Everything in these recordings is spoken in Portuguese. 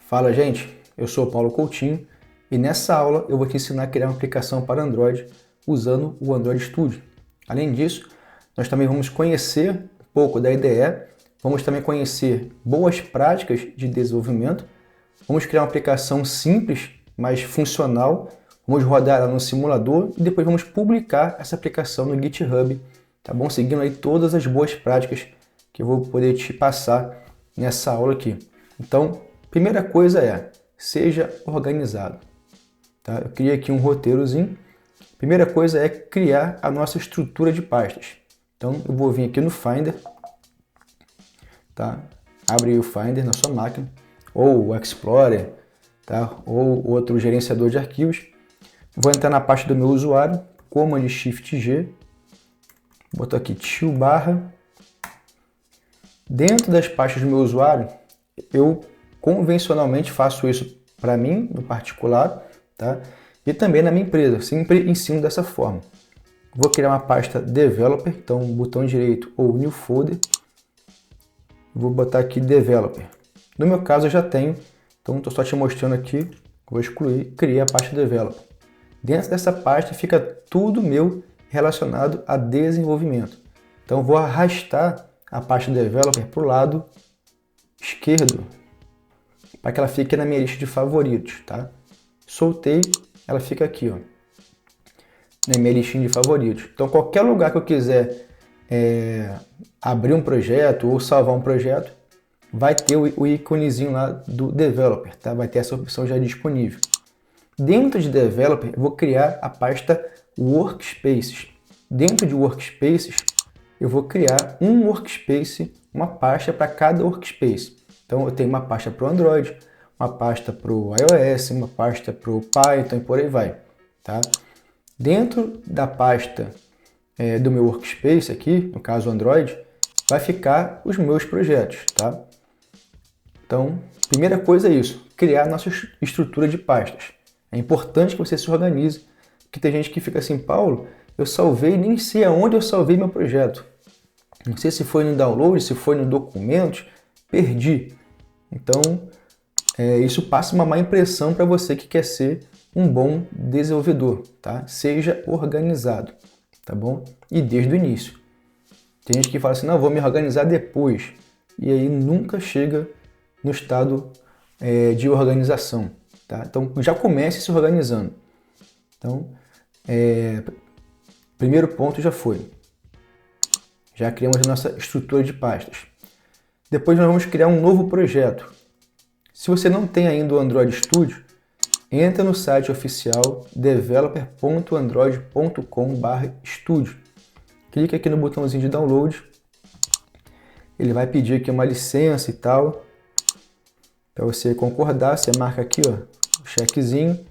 Fala, gente, eu sou o Paulo Coutinho e nessa aula eu vou te ensinar a criar uma aplicação para Android usando o Android Studio. Além disso, nós também vamos conhecer um pouco da IDE, vamos também conhecer boas práticas de desenvolvimento, vamos criar uma aplicação simples, mas funcional, vamos rodar ela no simulador e depois vamos publicar essa aplicação no GitHub, tá bom? Seguindo aí todas as boas práticas que eu vou poder te passar nessa aula aqui. Então, primeira coisa é, seja organizado. Tá? Eu criei aqui um roteirozinho. Primeira coisa é criar a nossa estrutura de pastas. Então, eu vou vir aqui no Finder. Tá? Abre o Finder na sua máquina, ou o Explorer, tá? Ou outro gerenciador de arquivos. Vou entrar na pasta do meu usuário, Command Shift G. Boto aqui /. Dentro das pastas do meu usuário, eu convencionalmente faço isso para mim, no particular, tá? E também na minha empresa, sempre ensino dessa forma. Vou criar uma pasta Developer, então botão direito ou New Folder. Vou botar aqui Developer. No meu caso eu já tenho, então estou só te mostrando aqui, vou excluir, criei a pasta Developer. Dentro dessa pasta fica tudo meu relacionado a desenvolvimento. Então vou arrastar a pasta Developer para o lado esquerdo, para que ela fique na minha lista de favoritos, tá? Soltei, ela fica aqui, ó, na minha listinha de favoritos. Então, qualquer lugar que eu quiser abrir um projeto ou salvar um projeto, vai ter o íconezinho lá do Developer, tá? Vai ter essa opção já disponível. Dentro de Developer, eu vou criar a pasta Workspaces. Dentro de Workspaces, eu vou criar um workspace, uma pasta para cada workspace. Então, eu tenho uma pasta para o Android, uma pasta para o iOS, uma pasta para o Python e por aí vai. Tá? Dentro da pasta do meu workspace aqui, no caso Android, vai ficar os meus projetos. Tá? Então, primeira coisa é isso, criar nossa estrutura de pastas. É importante que você se organize, porque tem gente que fica assim, Paulo, eu salvei, nem sei aonde eu salvei meu projeto. Não sei se foi no download, se foi no documentos, perdi. Então, isso passa uma má impressão para você que quer ser um bom desenvolvedor, tá? Seja organizado, tá bom? E desde o início. Tem gente que fala assim, não, vou me organizar depois. E aí nunca chega no estado de organização, tá? Então, já comece se organizando. Então, primeiro ponto já foi. Já criamos a nossa estrutura de pastas. Depois nós vamos criar um novo projeto. Se você não tem ainda o Android Studio, entra no site oficial developer.android.com/studio. Clica aqui no botãozinho de download. Ele vai pedir aqui uma licença e tal. Para você concordar, você marca aqui, ó, o checkzinho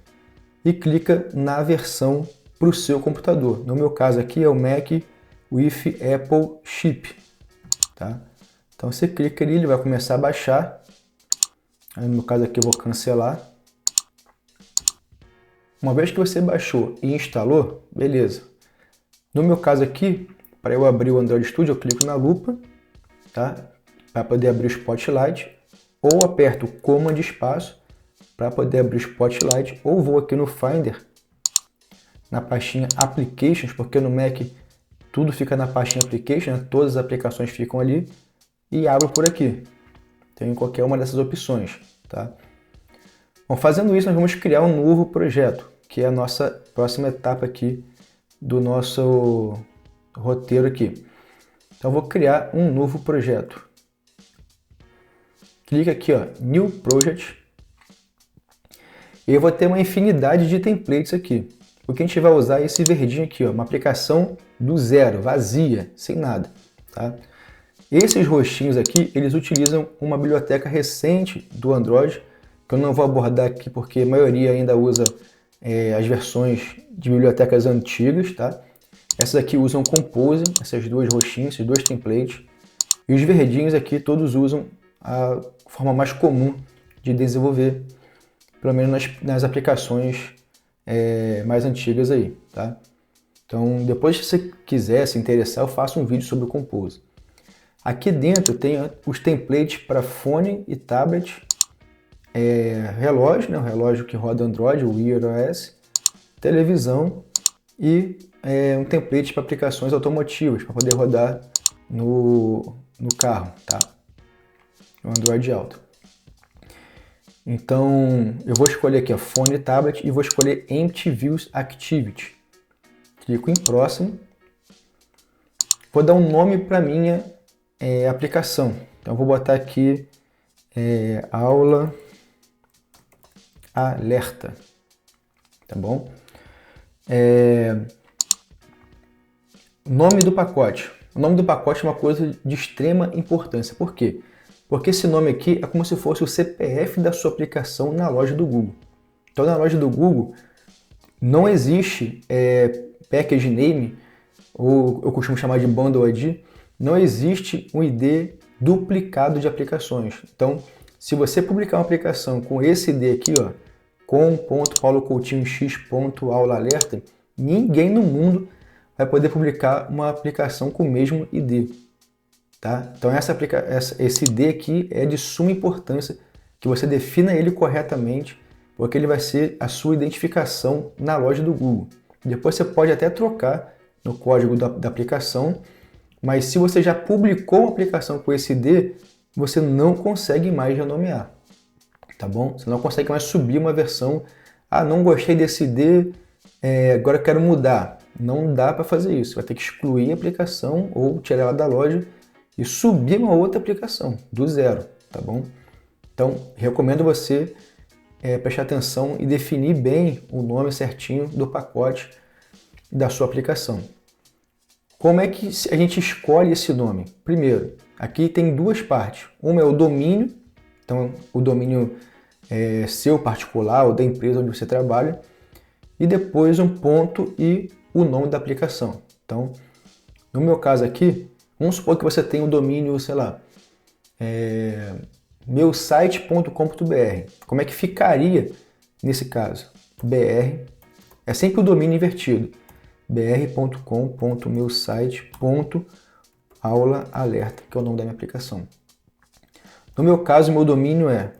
e clica na versão para o seu computador. No meu caso aqui é o Mac with Apple Chip, tá? Então você clica ali, ele vai começar a baixar. Aí, no meu caso aqui eu vou cancelar. Uma vez que você baixou e instalou, beleza. No meu caso aqui, para eu abrir o Android Studio, eu clico na lupa, tá? Para poder abrir o Spotlight, ou aperto Command espaço para poder abrir o Spotlight, ou vou aqui no Finder, na pastinha Applications, porque no Mac tudo fica na pastinha Application, né? Todas as aplicações ficam ali, e abro por aqui. Tem qualquer uma dessas opções, tá? Bom, fazendo isso, nós vamos criar um novo projeto, que é a nossa próxima etapa aqui do nosso roteiro aqui. Então, eu vou criar um novo projeto. Clica aqui, ó, New Project. E eu vou ter uma infinidade de templates aqui. O que a gente vai usar é esse verdinho aqui, ó, uma aplicação do zero, vazia, sem nada, tá? Esses rostinhos aqui, eles utilizam uma biblioteca recente do Android, que eu não vou abordar aqui porque a maioria ainda usa as versões de bibliotecas antigas, tá? Essas aqui usam Compose, essas duas roxinhas, esses dois templates. E os verdinhos aqui todos usam a forma mais comum de desenvolver, pelo menos nas aplicações mais antigas aí, tá? Então, depois se você quiser se interessar, eu faço um vídeo sobre o Compose. Aqui dentro tem os templates para fone e tablet, relógio, né? O relógio que roda Android, o Wear OS, televisão e um template para aplicações automotivas, para poder rodar no carro, tá? No Android Auto. Então, eu vou escolher aqui, ó, fone e tablet, e vou escolher Empty Views Activity. Clico em próximo. Vou dar um nome para minha aplicação. Então, eu vou botar aqui aula alerta, tá bom? Nome do pacote. O nome do pacote é uma coisa de extrema importância. Por quê? Porque esse nome aqui é como se fosse o CPF da sua aplicação na loja do Google. Então, na loja do Google, não existe package name, ou eu costumo chamar de bundle ID, não existe um ID duplicado de aplicações. Então, se você publicar uma aplicação com esse ID aqui, ó, com.paulocoutinhox.aulaalerta, ninguém no mundo vai poder publicar uma aplicação com o mesmo ID. Tá? Então esse ID aqui é de suma importância que você defina ele corretamente, porque ele vai ser a sua identificação na loja do Google. Depois você pode até trocar no código da aplicação, mas se você já publicou uma aplicação com esse ID, você não consegue mais renomear, tá bom? Você não consegue mais subir uma versão, não gostei desse ID, agora eu quero mudar. Não dá para fazer isso, vai ter que excluir a aplicação ou tirar ela da loja e subir uma outra aplicação, do zero, tá bom? Então, recomendo você prestar atenção e definir bem o nome certinho do pacote da sua aplicação. Como é que a gente escolhe esse nome? Primeiro, aqui tem duas partes. Uma é o domínio, então o domínio seu particular ou da empresa onde você trabalha, e depois um ponto e o nome da aplicação. Então, no meu caso aqui, vamos supor que você tem um domínio, sei lá, meusite.com.br. Como é que ficaria nesse caso? BR, é sempre o domínio invertido. br.com.meusite.aulaalerta, que é o nome da minha aplicação. No meu caso, meu domínio é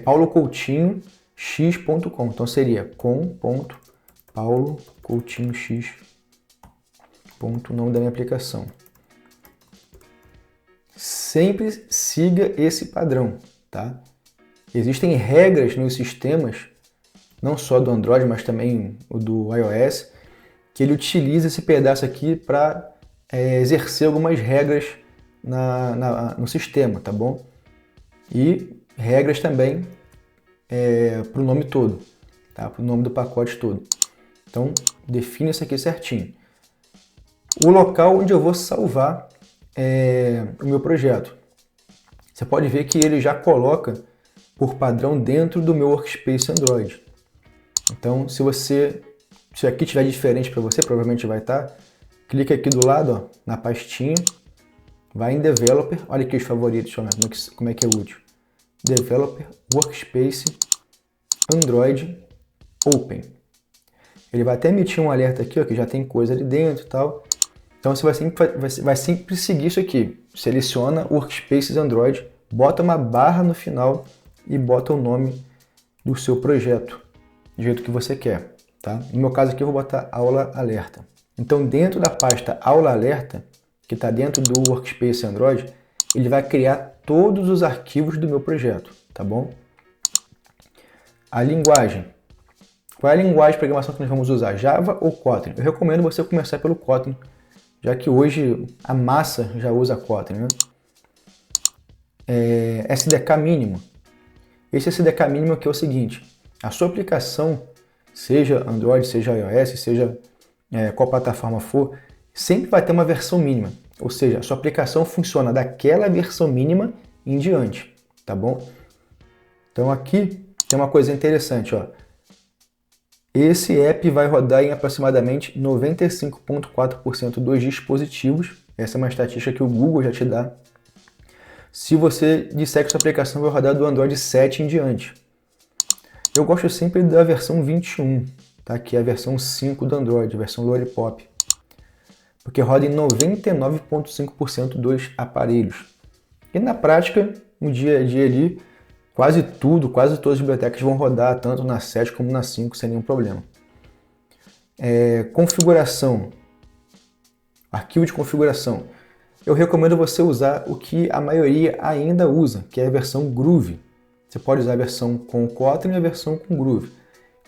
paulocoutinhox.com. Então seria com.paulocoutinhox. Nome da minha aplicação. Sempre siga esse padrão, tá? Existem regras nos sistemas, não só do Android, mas também o do iOS, que ele utiliza esse pedaço aqui para exercer algumas regras no sistema, tá bom? E regras também para o nome todo, tá? Para o nome do pacote todo. Então, define isso aqui certinho. O local onde eu vou salvar o meu projeto. Você pode ver que ele já coloca por padrão dentro do meu Workspace Android. Então, se aqui estiver diferente para você, provavelmente vai estar, clica aqui do lado, ó, na pastinha, vai em Developer, olha aqui os favoritos, deixa eu ver como é que é útil. Developer, Workspace, Android, Open. Ele vai até emitir um alerta aqui, ó, que já tem coisa ali dentro e tal. Então você vai sempre seguir isso aqui. Seleciona Workspaces Android, bota uma barra no final e bota o nome do seu projeto, do jeito que você quer. Tá? No meu caso aqui eu vou botar aula alerta. Então dentro da pasta aula alerta, que está dentro do Workspace Android, ele vai criar todos os arquivos do meu projeto, tá bom? A linguagem. Qual é a linguagem de programação que nós vamos usar? Java ou Kotlin? Eu recomendo você começar pelo Kotlin, já que hoje a massa já usa Kotlin, né? SDK mínimo. Esse SDK mínimo aqui é o seguinte, a sua aplicação, seja Android, seja iOS, seja qual plataforma for, sempre vai ter uma versão mínima. Ou seja, a sua aplicação funciona daquela versão mínima em diante, tá bom? Então aqui tem uma coisa interessante, ó. Esse app vai rodar em aproximadamente 95,4% dos dispositivos. Essa é uma estatística que o Google já te dá. Se você disser que sua aplicação vai rodar do Android 7 em diante. Eu gosto sempre da versão 21, tá? Que é a versão 5 do Android, a versão Lollipop. Porque roda em 99,5% dos aparelhos. E na prática, no dia a dia ali, quase tudo, quase todas as bibliotecas vão rodar tanto na 7 como na 5 sem nenhum problema. Configuração, arquivo de configuração. Eu recomendo você usar o que a maioria ainda usa, que é a versão Groove. Você pode usar a versão com Kotlin e a versão com Groove.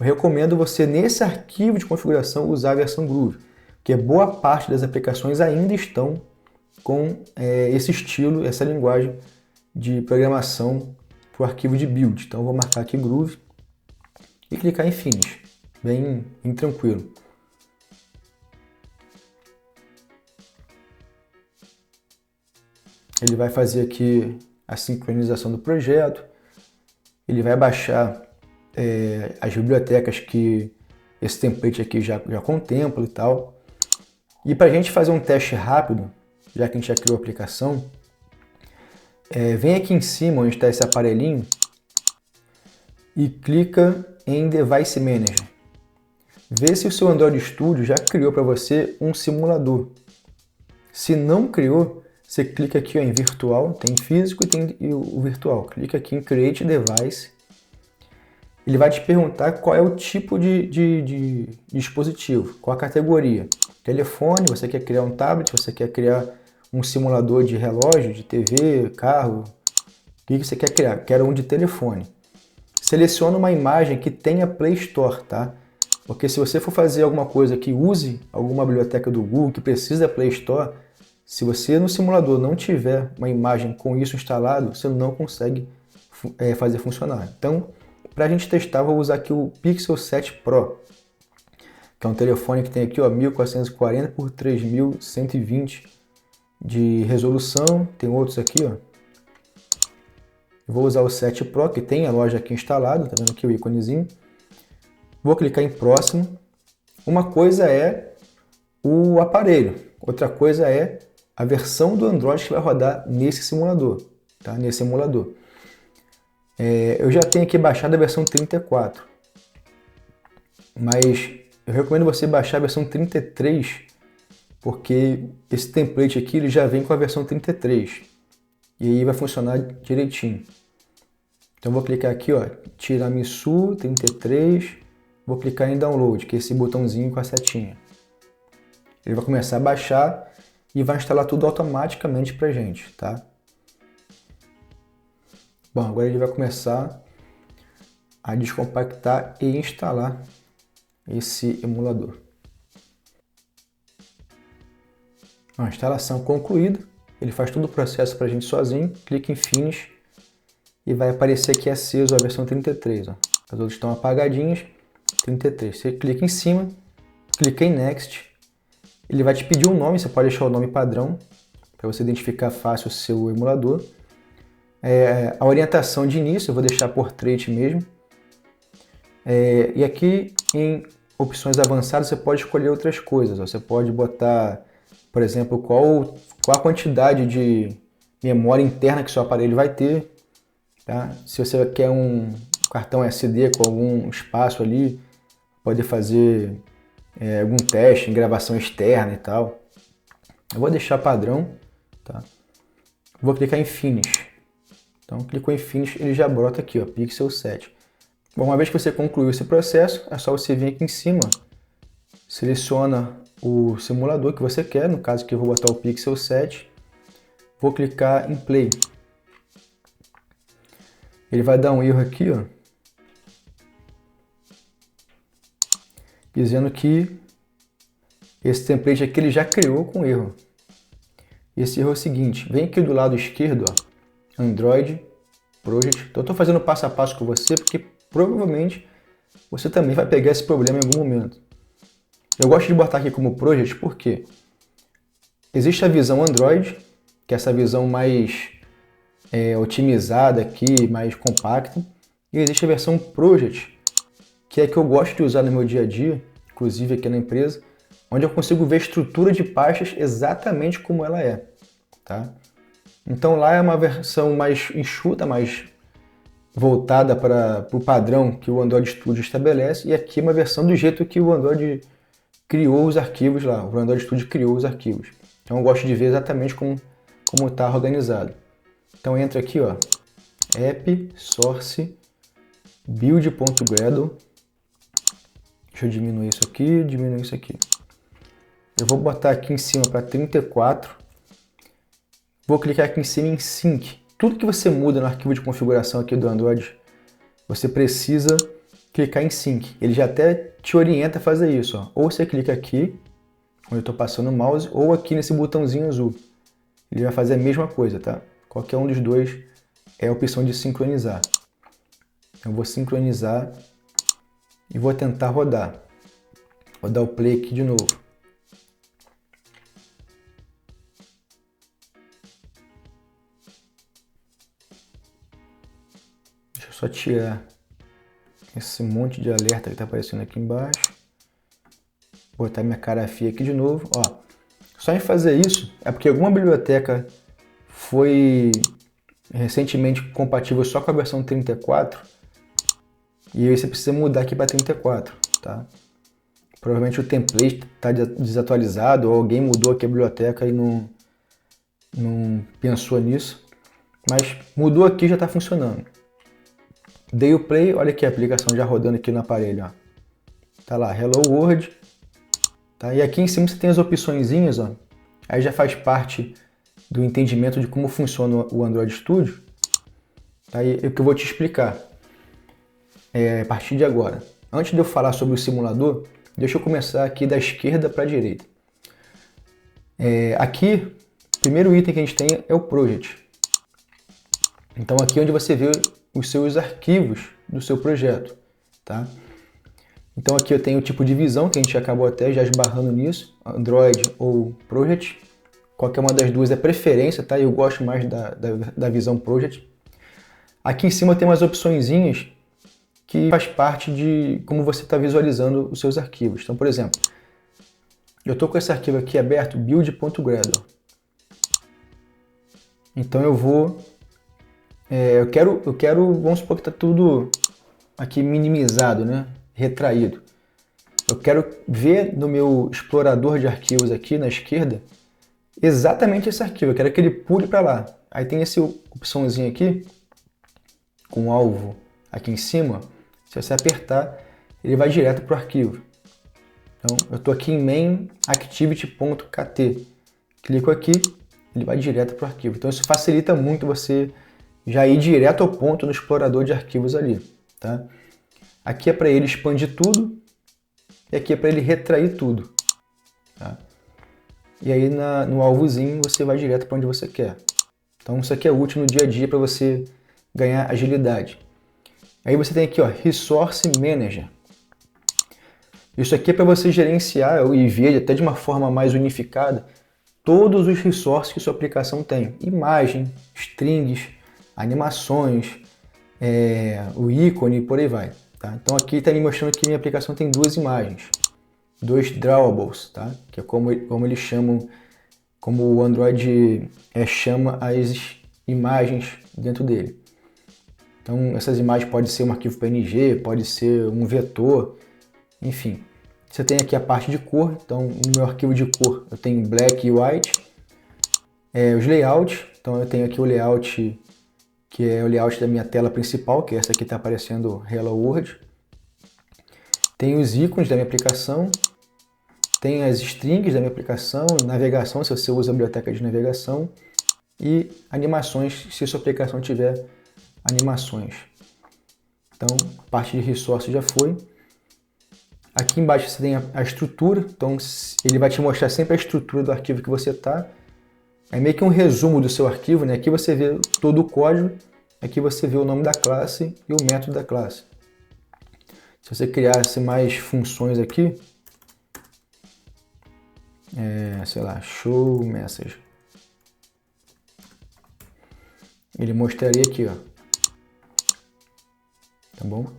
Eu recomendo você, nesse arquivo de configuração, usar a versão Groove, porque boa parte das aplicações ainda estão com esse estilo, essa linguagem de programação para o arquivo de build. Então eu vou marcar aqui Groove e clicar em Finish, bem tranquilo. Ele vai fazer aqui a sincronização do projeto, ele vai baixar as bibliotecas que esse template aqui já contempla e tal. E para a gente fazer um teste rápido, já que a gente já criou a aplicação, vem aqui em cima onde está esse aparelhinho e clica em Device Manager. Vê se o seu Android Studio já criou para você um simulador. Se não criou, você clica aqui em Virtual, tem físico e tem o virtual. Clica aqui em Create Device. Ele vai te perguntar qual é o tipo de dispositivo, qual a categoria. Telefone, você quer criar um tablet, você quer criar um simulador de relógio, de TV, carro. O que você quer criar? Quero um de telefone. Seleciona uma imagem que tenha Play Store, tá? Porque se você for fazer alguma coisa que use alguma biblioteca do Google que precisa da Play Store, se você no simulador não tiver uma imagem com isso instalado, você não consegue fazer funcionar. Então, para a gente testar, vou usar aqui o Pixel 7 Pro, que é um telefone que tem aqui 1440 por 3120 de resolução. Tem outros aqui, ó. Eu vou usar o 7 Pro, que tem a loja aqui instalada, tá vendo aqui o íconezinho. Vou clicar em próximo. Uma coisa é o aparelho, outra coisa é a versão do Android que vai rodar nesse simulador, tá? Nesse emulador. Eu já tenho aqui baixado a versão 34, mas eu recomendo você baixar a versão 33, porque esse template aqui ele já vem com a versão 33 e aí vai funcionar direitinho. Então vou clicar aqui, ó, Tiramisu 33, vou clicar em Download, que é esse botãozinho com a setinha. Ele vai começar a baixar e vai instalar tudo automaticamente pra gente, tá? Bom, agora ele vai começar a descompactar e instalar esse emulador. A instalação concluída, ele faz todo o processo para a gente sozinho, clica em Finish e vai aparecer aqui aceso a versão 33. Ó. As outras estão apagadinhas, 33. Você clica em cima, clica em Next, ele vai te pedir um nome, você pode deixar o nome padrão para você identificar fácil o seu emulador. A orientação de início eu vou deixar Portrait mesmo. E aqui em opções avançadas você pode escolher outras coisas. Ó. Você pode botar, por exemplo, qual a quantidade de memória interna que seu aparelho vai ter. Tá? Se você quer um cartão SD com algum espaço ali, pode fazer algum teste em gravação externa e tal. Eu vou deixar padrão. Tá? Vou clicar em Finish. Então, clicou em Finish, ele já brota aqui, ó, Pixel 7. Bom, uma vez que você concluiu esse processo, é só você vir aqui em cima, seleciona o simulador que você quer, no caso aqui eu vou botar o Pixel 7, vou clicar em Play. Ele vai dar um erro aqui, ó, dizendo que esse template aqui ele já criou com erro. Esse erro é o seguinte, vem aqui do lado esquerdo, ó, Android Project. Então eu estou fazendo passo a passo com você porque provavelmente você também vai pegar esse problema em algum momento. Eu gosto de botar aqui como Project porque existe a visão Android, que é essa visão mais otimizada aqui, mais compacta, e existe a versão Project, que é a que eu gosto de usar no meu dia a dia, inclusive aqui na empresa, onde eu consigo ver a estrutura de pastas exatamente como ela é. Tá? Então lá é uma versão mais enxuta, mais voltada para o padrão que o Android Studio estabelece, e aqui uma versão do jeito que o Android criou os arquivos lá, o Android Studio criou os arquivos. Então eu gosto de ver exatamente como está organizado. Então entra aqui, ó, app source build.gradle. Deixa eu diminuir isso aqui, diminuir isso aqui. Eu vou botar aqui em cima para 34. Vou clicar aqui em cima em Sync. Tudo que você muda no arquivo de configuração aqui do Android, você precisa clicar em Sync. Ele já até te orienta a fazer isso. Ó. Ou você clica aqui, onde eu estou passando o mouse, ou aqui nesse botãozinho azul. Ele vai fazer a mesma coisa, tá? Qualquer um dos dois é a opção de sincronizar. Eu vou sincronizar e vou tentar rodar. Vou dar o play aqui de novo. Deixa eu só tirar esse monte de alerta que está aparecendo aqui embaixo. Botar minha cara fia aqui de novo. Ó, só em fazer isso é porque alguma biblioteca foi recentemente compatível só com a versão 34 e aí você precisa mudar aqui para 34, tá? Provavelmente o template está desatualizado ou alguém mudou aqui a biblioteca e não pensou nisso, mas mudou aqui e já está funcionando. Dei o play, olha aqui a aplicação já rodando aqui no aparelho, ó. Tá lá, Hello World, tá? E aqui em cima você tem as opçõezinhas, ó. Aí já faz parte do entendimento de como funciona o Android Studio, tá? E o que eu vou te explicar a partir de agora. Antes de eu falar sobre o simulador, deixa eu começar aqui da esquerda para a direita. Aqui, o primeiro item que a gente tem é o Project. Então aqui é onde você vê os seus arquivos do seu projeto, tá? Então aqui eu tenho o tipo de visão, que a gente acabou até já esbarrando nisso, Android ou Project. Qualquer uma das duas é preferência, tá? Eu gosto mais da visão Project. Aqui em cima tem umas opçõezinhas que faz parte de como você está visualizando os seus arquivos. Então, por exemplo, eu estou com esse arquivo aqui aberto, build.gradle. Então eu vou... eu quero, vamos supor que está tudo aqui minimizado, né? Retraído. Eu quero ver no meu explorador de arquivos aqui na esquerda exatamente esse arquivo. Eu quero que ele pule para lá. Aí tem essa opçãozinha aqui, com alvo aqui em cima. Se você apertar, ele vai direto para o arquivo. Então, eu estou aqui em main activity.kt. Clico aqui, ele vai direto para o arquivo. Então, isso facilita muito você já ir direto ao ponto no explorador de arquivos ali, tá? Aqui é para ele expandir tudo e aqui é para ele retrair tudo, tá? E aí no alvozinho você vai direto para onde você quer. Então, isso aqui é útil no dia a dia para você ganhar agilidade. Aí você tem aqui, ó, Resource Manager. Isso aqui é para você gerenciar e ver até de uma forma mais unificada todos os resources que sua aplicação tem. Imagem, strings, animações, o ícone e por aí vai. Tá? Então aqui está me mostrando que minha aplicação tem duas imagens, dois drawables, tá? Que é como eles chamam, como o Android chama as imagens dentro dele. Então, essas imagens podem ser um arquivo PNG, pode ser um vetor, enfim. Você tem aqui a parte de cor, então no meu arquivo de cor eu tenho black e white. Os layouts, então eu tenho aqui o layout, que é o layout da minha tela principal, que é essa aqui está aparecendo Hello World. Tem os ícones da minha aplicação, tem as strings da minha aplicação, navegação, se você usa a biblioteca de navegação, e animações, se sua aplicação tiver animações. Então, a parte de resource já foi. Aqui embaixo você tem a estrutura, então ele vai te mostrar sempre a estrutura do arquivo que você está. É meio que um resumo do seu arquivo, né? Aqui você vê todo o código, aqui você vê o nome da classe e o método da classe. Se você criasse mais funções aqui, sei lá, show message, ele mostraria aqui, ó. Tá bom?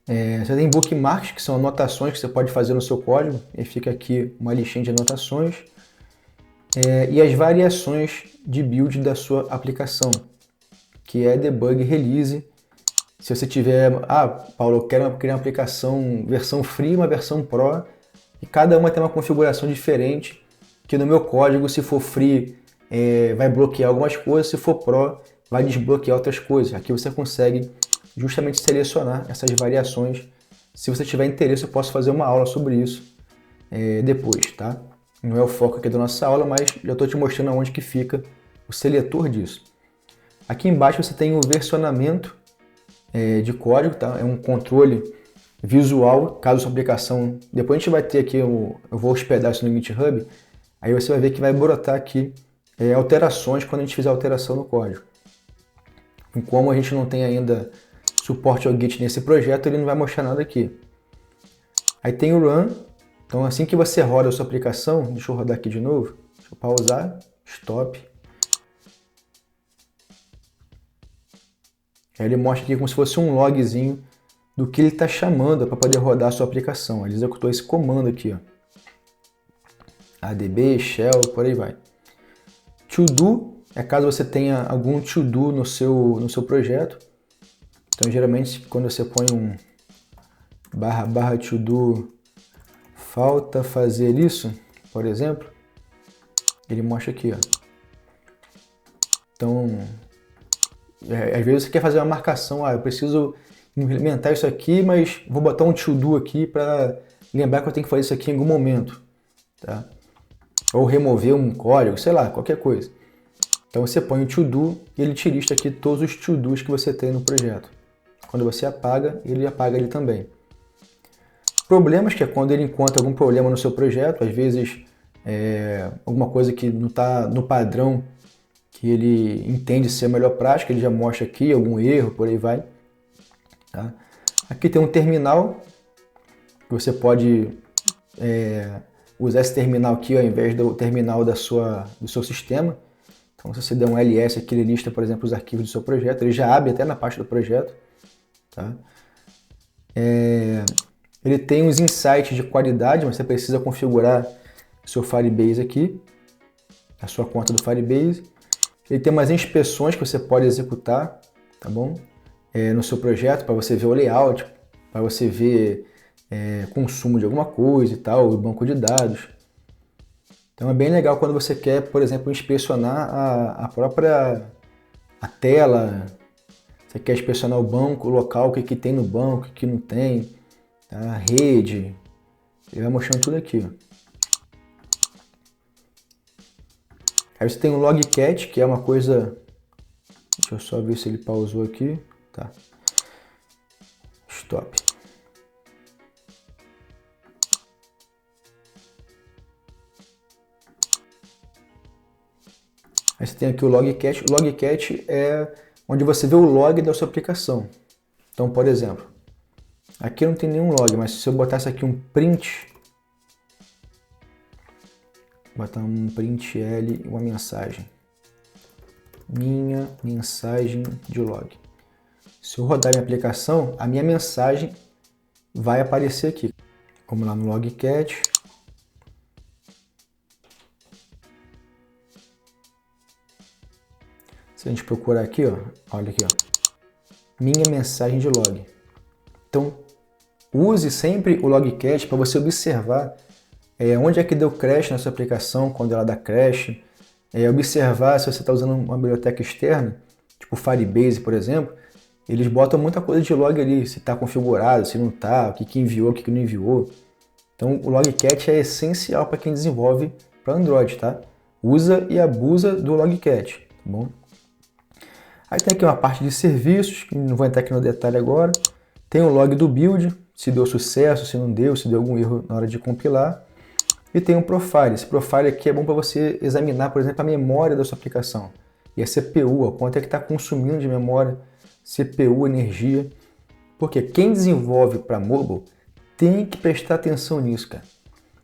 Você tem bookmarks, que são anotações que você pode fazer no seu código, e fica aqui uma listinha de anotações, e as variações de build da sua aplicação, que é debug release. Se você tiver, Paulo, eu quero criar uma aplicação versão free, uma versão pro, e cada uma tem uma configuração diferente, que no meu código, se for free, vai bloquear algumas coisas, se for Pro, vai desbloquear outras coisas. Aqui você consegue justamente selecionar essas variações. Se você tiver interesse, eu posso fazer uma aula sobre isso depois, tá? Não é o foco aqui da nossa aula, mas já estou te mostrando onde que fica o seletor disso. Aqui embaixo você tem o versionamento de código, tá? É um controle visual, caso sua aplicação... Depois a gente vai ter aqui, eu vou hospedar isso no GitHub, aí você vai ver que vai brotar aqui alterações quando a gente fizer alteração no código. E como a gente não tem ainda suporte ao Git nesse projeto, ele não vai mostrar nada aqui. Aí tem o Run, então assim que você roda a sua aplicação, deixa eu rodar aqui de novo, deixa eu pausar, stop. Aí ele mostra aqui como se fosse um logzinho do que ele está chamando para poder rodar a sua aplicação. Ele executou esse comando aqui, ó. ADB, shell, por aí vai. To do é caso você tenha algum to do no seu projeto. Então geralmente quando você põe um // to do falta fazer isso, por exemplo, ele mostra aqui, ó. Então, às vezes você quer fazer uma marcação, eu preciso implementar isso aqui, mas vou botar um to do aqui para lembrar que eu tenho que fazer isso aqui em algum momento, tá? Ou remover um código, sei lá, qualquer coisa. Então você põe o to do e ele te lista aqui todos os to dos que você tem no projeto. Quando você apaga ele também. Problemas, que é quando ele encontra algum problema no seu projeto, às vezes alguma coisa que não está no padrão que ele entende ser a melhor prática, ele já mostra aqui algum erro, por aí vai. Tá? Aqui tem um terminal, que você pode usar esse terminal aqui ao invés do terminal do seu sistema. Então, se você der um ls aqui, ele lista, por exemplo, os arquivos do seu projeto, ele já abre até na parte do projeto. Tá? Ele tem os insights de qualidade, mas você precisa configurar o seu Firebase aqui, a sua conta do Firebase. Ele tem umas inspeções que você pode executar, tá bom? No seu projeto, para você ver o layout, para você ver consumo de alguma coisa e tal, o banco de dados. Então é bem legal quando você quer, por exemplo, inspecionar a própria tela, você quer inspecionar o banco, o local, o que tem no banco, o que não tem, tá? A rede, ele vai mostrando tudo aqui. Ó. Aí você tem o logcat, que é uma coisa... Deixa eu só ver se ele pausou aqui. Tá. Stop. Aí você tem aqui o logcat. O logcat é onde você vê o log da sua aplicação. Então, por exemplo, aqui não tem nenhum log, mas se eu botasse aqui um print... Botar um print L e uma mensagem. Minha mensagem de log. Se eu rodar minha aplicação, a minha mensagem vai aparecer aqui. Vamos lá no logcat. Se a gente procurar aqui, ó, olha aqui, ó, minha mensagem de log. Então, use sempre o logcat para você observar onde é que deu crash na sua aplicação, quando ela dá crash. Observar se você está usando uma biblioteca externa, tipo Firebase, por exemplo, eles botam muita coisa de log ali, se está configurado, se não está, o que enviou, o que não enviou. Então o logcat é essencial para quem desenvolve para Android, tá? Usa e abusa do logcat, tá bom? Aí tem aqui uma parte de serviços, que não vou entrar aqui no detalhe agora. Tem o log do build, se deu sucesso, se não deu, se deu algum erro na hora de compilar. E tem um profile. Esse profile aqui é bom para você examinar, por exemplo, a memória da sua aplicação. E a CPU, ó, quanto é que está consumindo de memória, CPU, energia. Porque quem desenvolve para mobile tem que prestar atenção nisso, cara.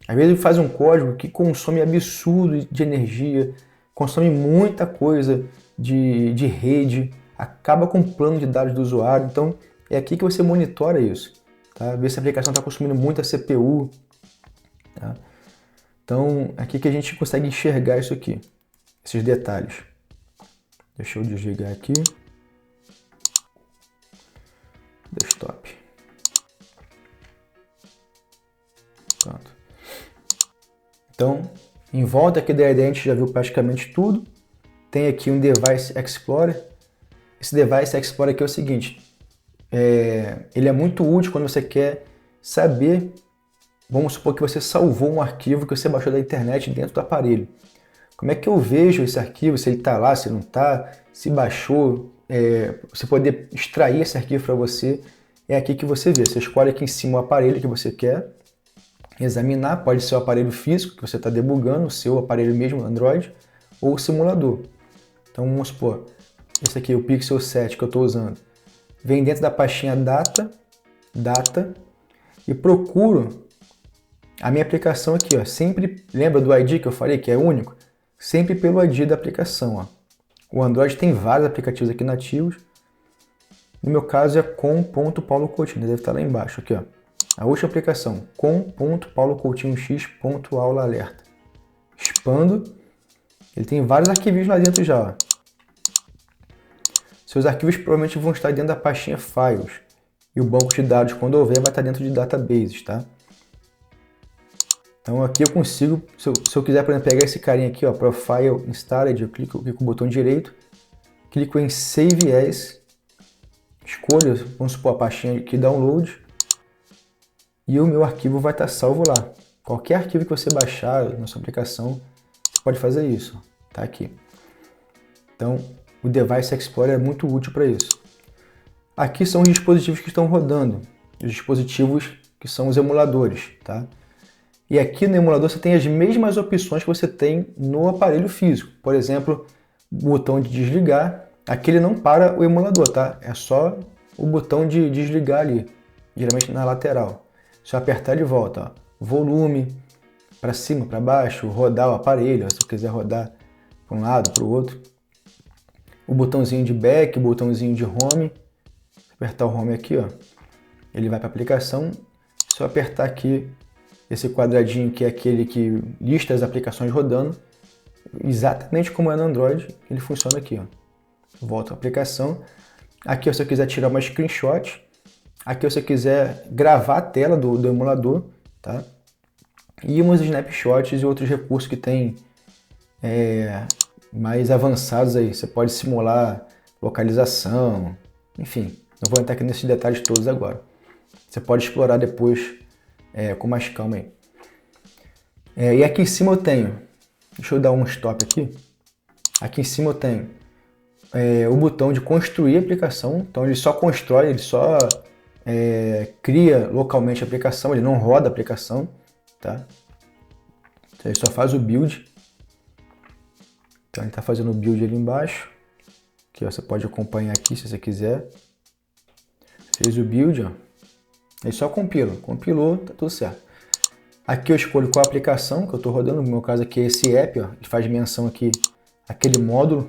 Às vezes ele faz um código que consome absurdo de energia, consome muita coisa de rede, acaba com o plano de dados do usuário. Então é aqui que você monitora isso. Tá? Vê se a aplicação está consumindo muita CPU. Tá? Então, aqui que a gente consegue enxergar isso aqui, esses detalhes. Deixa eu desligar aqui. Desktop. Pronto. Então, em volta aqui da ideia a gente já viu praticamente tudo. tem aqui um Device Explorer. Esse Device Explorer aqui é o seguinte, ele é muito útil quando você quer saber, vamos supor que você salvou um arquivo que você baixou da internet dentro do aparelho. Como é que eu vejo esse arquivo, se ele está lá, se não está, se baixou, você poder extrair esse arquivo para você, é aqui que você vê. Você escolhe aqui em cima o aparelho que você quer examinar, pode ser o aparelho físico que você está debugando, o seu aparelho mesmo, Android, ou o simulador. Então vamos supor, esse aqui, o Pixel 7 que eu estou usando, vem dentro da pastinha Data, e procuro a minha aplicação aqui, ó. Sempre, lembra do ID que eu falei que é único? Sempre pelo ID da aplicação, ó. O Android tem vários aplicativos aqui nativos. No meu caso é com.paulocoutinho, deve estar lá embaixo, aqui, ó. A última aplicação, com.paulocoutinhox.aula-alerta. Expando, ele tem vários arquivinhos lá dentro já, ó. Seus arquivos provavelmente vão estar dentro da pastinha Files. E o banco de dados, quando houver, vai estar dentro de Databases, tá? Então aqui eu consigo, se eu quiser, por exemplo, pegar esse carinha aqui, ó, Profile Installed, eu clico com o botão direito, clico em Save As, escolho, vamos supor, a pastinha aqui Download, e o meu arquivo vai estar salvo lá. Qualquer arquivo que você baixar na sua aplicação, você pode fazer isso, tá aqui. Então, o Device Explorer é muito útil para isso. Aqui são os dispositivos que estão rodando, os dispositivos que são os emuladores, tá? E aqui no emulador você tem as mesmas opções que você tem no aparelho físico. Por exemplo, o botão de desligar, aqui ele não para o emulador, tá? É só o botão de desligar ali, geralmente na lateral. Se eu apertar ele volta, ó. Volume, para cima, para baixo, rodar o aparelho, se eu quiser rodar para um lado, para o outro. O botãozinho de back, o botãozinho de home. Se apertar o home aqui, ó, ele vai para a aplicação. Se eu apertar aqui esse quadradinho que é aquele que lista as aplicações rodando, exatamente como é no Android, ele funciona aqui, ó. Volto à aplicação. Aqui, se eu quiser tirar uma screenshot. Aqui, se eu quiser gravar a tela do emulador, tá? E uns snapshots e outros recursos que tem mais avançados aí. Você pode simular localização, enfim. Não vou entrar aqui nesses detalhes todos agora. Você pode explorar depois com mais calma aí. E aqui em cima eu tenho, deixa eu dar um stop aqui. Aqui em cima eu tenho o botão de construir a aplicação. Então ele só constrói, ele só cria localmente a aplicação, ele não roda a aplicação, tá? Então ele só faz o build. Então ele está fazendo o build ali embaixo. Aqui, ó, você pode acompanhar aqui se você quiser. Fez o build, ó. Ele só compila. Compilou, tá tudo certo. Aqui eu escolho qual aplicação que eu estou rodando. No meu caso aqui é esse app, ó. Ele faz menção aqui aquele módulo.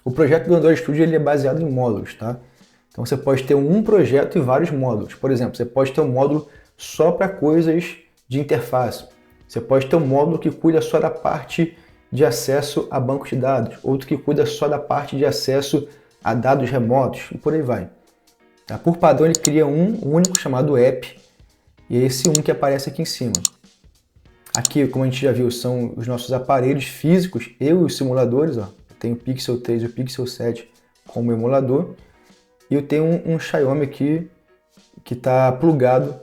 O projeto do Android Studio ele é baseado em módulos, tá? Então você pode ter um projeto e vários módulos. Por exemplo, você pode ter um módulo só para coisas de interface. Você pode ter um módulo que cuida só da parte de acesso a bancos de dados. Outro que cuida só da parte de acesso a dados remotos e por aí vai. Tá? Por padrão ele cria um único chamado app. E é esse um que aparece aqui em cima. Aqui, como a gente já viu, são os nossos aparelhos físicos e os simuladores. Ó. Eu tenho o Pixel 3 e o Pixel 7 como emulador. E eu tenho um Xiaomi aqui que está plugado.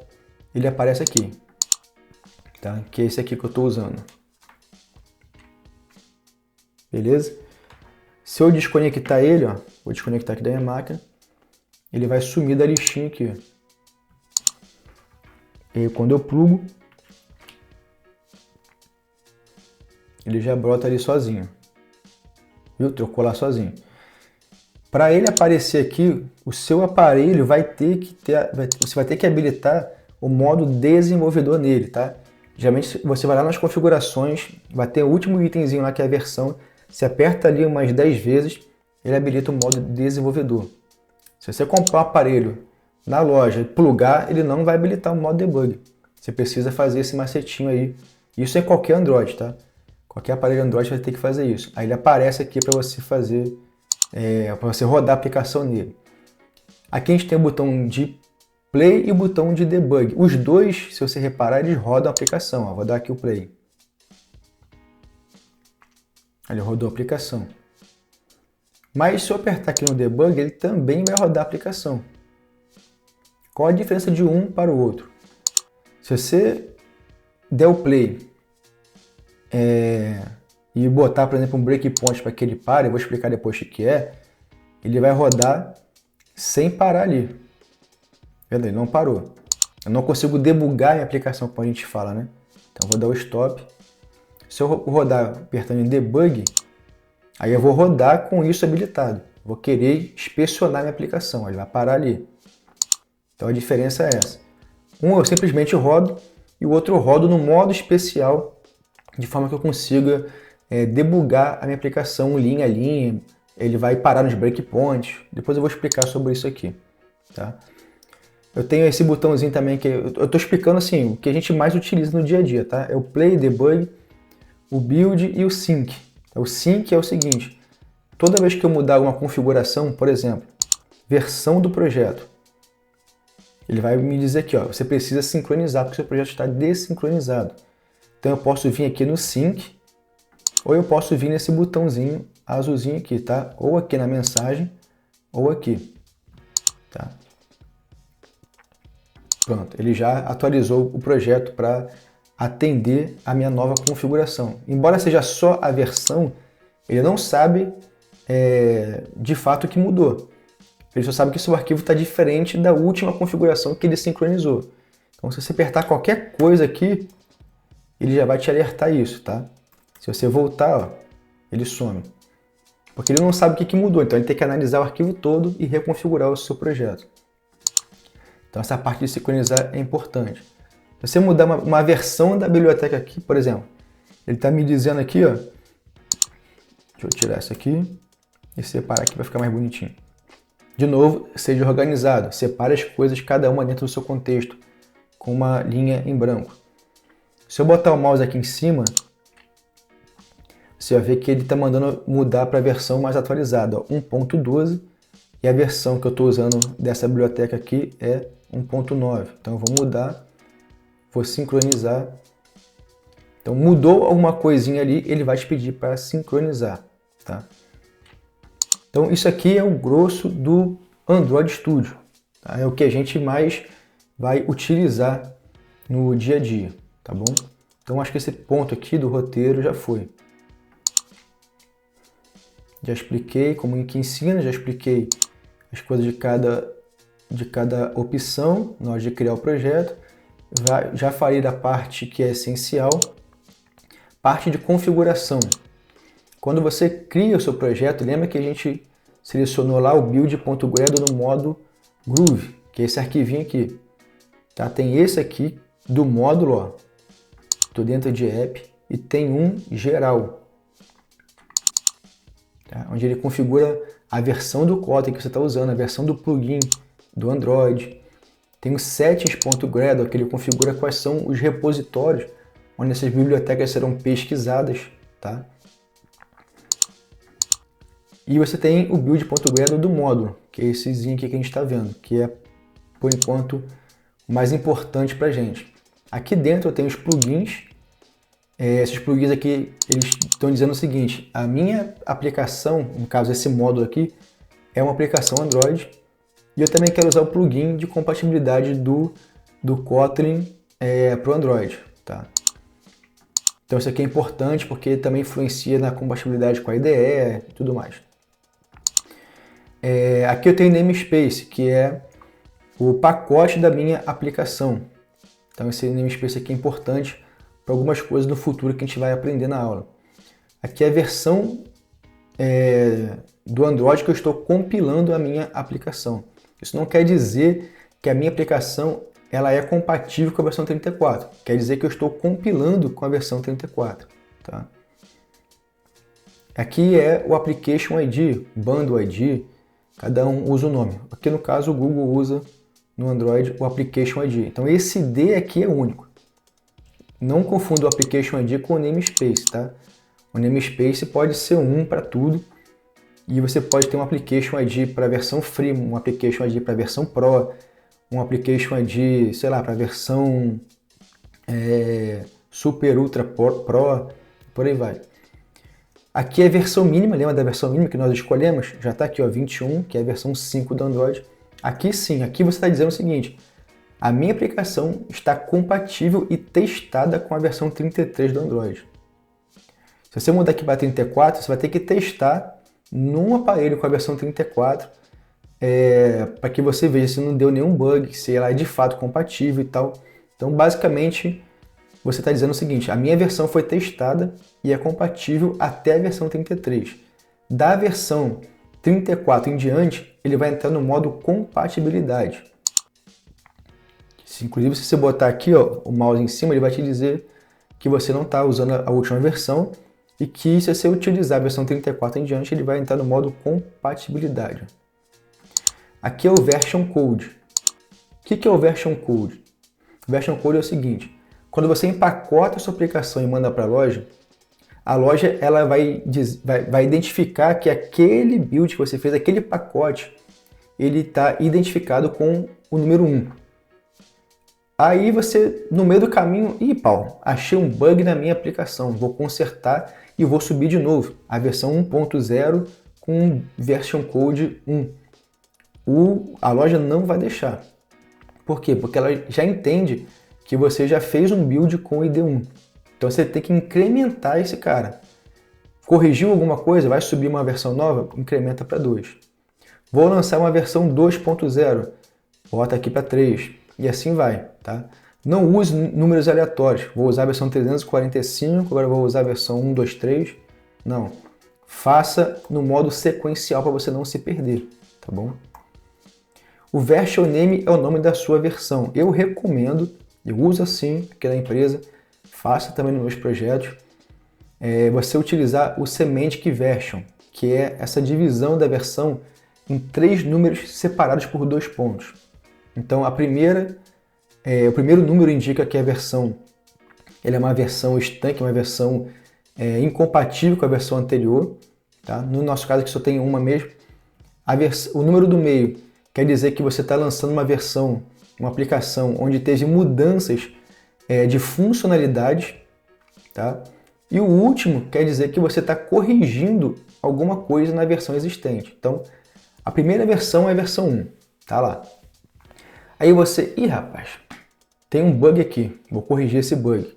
Ele aparece aqui. Tá? Que é esse aqui que eu estou usando. Beleza? Se eu desconectar ele, ó, vou desconectar aqui da minha máquina, ele vai sumir da listinha aqui. E aí, quando eu plugo, ele já brota ali sozinho. Viu? Trocou lá sozinho. Para ele aparecer aqui, o seu aparelho vai ter que você vai ter que habilitar o modo desenvolvedor nele, tá? Geralmente você vai lá nas configurações, vai ter o último itemzinho lá que é a versão. Você aperta ali umas 10 vezes, ele habilita o modo desenvolvedor. Se você comprar um aparelho na loja e plugar, ele não vai habilitar o modo debug. Você precisa fazer esse macetinho aí. Isso é qualquer Android, tá? Qualquer aparelho Android vai ter que fazer isso. Aí ele aparece aqui para você fazer, para você rodar a aplicação nele. Aqui a gente tem o botão de play e o botão de debug. Os dois, se você reparar, eles rodam a aplicação. Ó, vou dar aqui o play. Ele rodou a aplicação. Mas se eu apertar aqui no debug, ele também vai rodar a aplicação. Qual a diferença de um para o outro? Se você der o play e botar, por exemplo, um breakpoint para que ele pare, eu vou explicar depois o que é, ele vai rodar sem parar ali. Vendo? Ele não parou. Eu não consigo debugar a minha aplicação, como a gente fala, né? Então eu vou dar o stop. Se eu rodar apertando em debug, aí eu vou rodar com isso habilitado. Vou querer inspecionar minha aplicação, ele vai parar ali. Então a diferença é essa. Um eu simplesmente rodo e o outro eu rodo no modo especial, de forma que eu consiga debugar a minha aplicação linha a linha. Ele vai parar nos breakpoints. Depois eu vou explicar sobre isso aqui. Tá? Eu tenho esse botãozinho também que eu estou explicando assim, o que a gente mais utiliza no dia a dia. Tá? É o Play, Debug, o Build e o Sync. O Sync é o seguinte, toda vez que eu mudar alguma configuração, por exemplo, versão do projeto, ele vai me dizer aqui, ó, você precisa sincronizar porque o seu projeto está desincronizado. Então eu posso vir aqui no Sync, ou eu posso vir nesse botãozinho azulzinho aqui, tá? Ou aqui na mensagem, ou aqui, tá? Pronto, ele já atualizou o projeto para atender a minha nova configuração. Embora seja só a versão, ele não sabe de fato o que mudou. Ele só sabe que seu arquivo está diferente da última configuração que ele sincronizou. Então, se você apertar qualquer coisa aqui, ele já vai te alertar isso, tá? Se você voltar, ó, ele some. Porque ele não sabe o que mudou, então ele tem que analisar o arquivo todo e reconfigurar o seu projeto. Então, essa parte de sincronizar é importante. Se você mudar uma versão da biblioteca aqui, por exemplo, ele está me dizendo aqui, ó, deixa eu tirar isso aqui e separar aqui para ficar mais bonitinho. De novo, seja organizado, separe as coisas, cada uma dentro do seu contexto, com uma linha em branco. Se eu botar o mouse aqui em cima, você vai ver que ele está mandando mudar para a versão mais atualizada, 1.12, e a versão que eu estou usando dessa biblioteca aqui é 1.9. Então eu vou mudar, vou sincronizar. Então mudou alguma coisinha ali, ele vai te pedir para sincronizar, tá? Então isso aqui é o grosso do Android Studio, tá? É o que a gente mais vai utilizar no dia a dia, tá bom? Então acho que esse ponto aqui do roteiro já foi. Já expliquei como que ensina, já expliquei as coisas de cada opção na hora de criar o projeto. Já falei da parte que é essencial, parte de configuração. Quando você cria o seu projeto, lembra que a gente selecionou lá o build.gradle no modo Groove, que é esse arquivinho aqui. Tá? Tem esse aqui do módulo, ó. Tô dentro de app e tem um geral, tá? Onde ele configura a versão do Kotlin que você está usando, a versão do plugin do Android. Tem o settings.gradle, que ele configura quais são os repositórios onde essas bibliotecas serão pesquisadas, tá? E você tem o build.gradle do módulo, que é essezinho aqui que a gente está vendo, que é, por enquanto, o mais importante para a gente. Aqui dentro eu tenho os plugins. Esses plugins aqui, eles estão dizendo o seguinte, a minha aplicação, no caso esse módulo aqui, é uma aplicação Android, e eu também quero usar o plugin de compatibilidade do Kotlin para o Android, tá? Então isso aqui é importante porque também influencia na compatibilidade com a IDE e tudo mais. Aqui eu tenho namespace, que é o pacote da minha aplicação. Então esse namespace aqui é importante para algumas coisas no futuro que a gente vai aprender na aula. Aqui é a versão do Android que eu estou compilando a minha aplicação. Isso não quer dizer que a minha aplicação ela é compatível com a versão 34. Quer dizer que eu estou compilando com a versão 34. Tá? Aqui é o Application ID, Bundle ID, cada um usa o nome. Aqui no caso o Google usa no Android o Application ID. Então esse ID aqui é único. Não confunda o Application ID com o namespace, tá? O namespace pode ser um para tudo e você pode ter um Application ID para a versão Free, um Application ID para a versão Pro, um Application ID, sei lá, para a versão Super Ultra Pro, por aí vai. Aqui é a versão mínima, lembra da versão mínima que nós escolhemos? Já está aqui, ó, 21, que é a versão 5 do Android. Aqui sim, aqui você está dizendo o seguinte: a minha aplicação está compatível e testada com a versão 33 do Android. Se você mudar aqui para 34, você vai ter que testar num aparelho com a versão 34, para que você veja se não deu nenhum bug, se ela é de fato compatível e tal. Então, basicamente, você está dizendo o seguinte: a minha versão foi testada e é compatível até a versão 33. Da versão 34 em diante, ele vai entrar no modo compatibilidade. Inclusive, se você botar aqui, ó, o mouse em cima, ele vai te dizer que você não está usando a última versão e que se você utilizar a versão 34 em diante, ele vai entrar no modo compatibilidade. Aqui é o Version Code. O que é o Version Code? O Version Code é o seguinte: quando você empacota a sua aplicação e manda para a loja ela vai identificar que aquele build que você fez, aquele pacote, ele está identificado com o número 1. Aí você, no meio do caminho, Paulo, achei um bug na minha aplicação, vou consertar e vou subir de novo a versão 1.0 com Version Code 1. A loja não vai deixar. Por quê? Porque ela já entende que você já fez um build com o ID1. Então você tem que incrementar esse cara. Corrigiu alguma coisa, vai subir uma versão nova, incrementa para 2. Vou lançar uma versão 2.0, bota aqui para 3. E assim vai, tá? Não use números aleatórios. Vou usar a versão 345, agora vou usar a versão 123. Não. Faça no modo sequencial para você não se perder, tá bom? O Version Name é o nome da sua versão. Eu recomendo, eu uso assim aqui na empresa, faço também nos meus projetos, você utilizar o Semantic Version, que é essa divisão da versão em 3 números separados por 2 pontos. Então, o primeiro número indica que a versão ela é uma versão estanque, uma versão incompatível com a versão anterior. Tá? No nosso caso, que só tem uma mesmo. O número do meio quer dizer que você está lançando uma versão, uma aplicação onde teve mudanças de funcionalidades. Tá? E o último quer dizer que você está corrigindo alguma coisa na versão existente. Então, a primeira versão é a versão 1. Tá lá. Aí você, rapaz, tem um bug aqui, vou corrigir esse bug.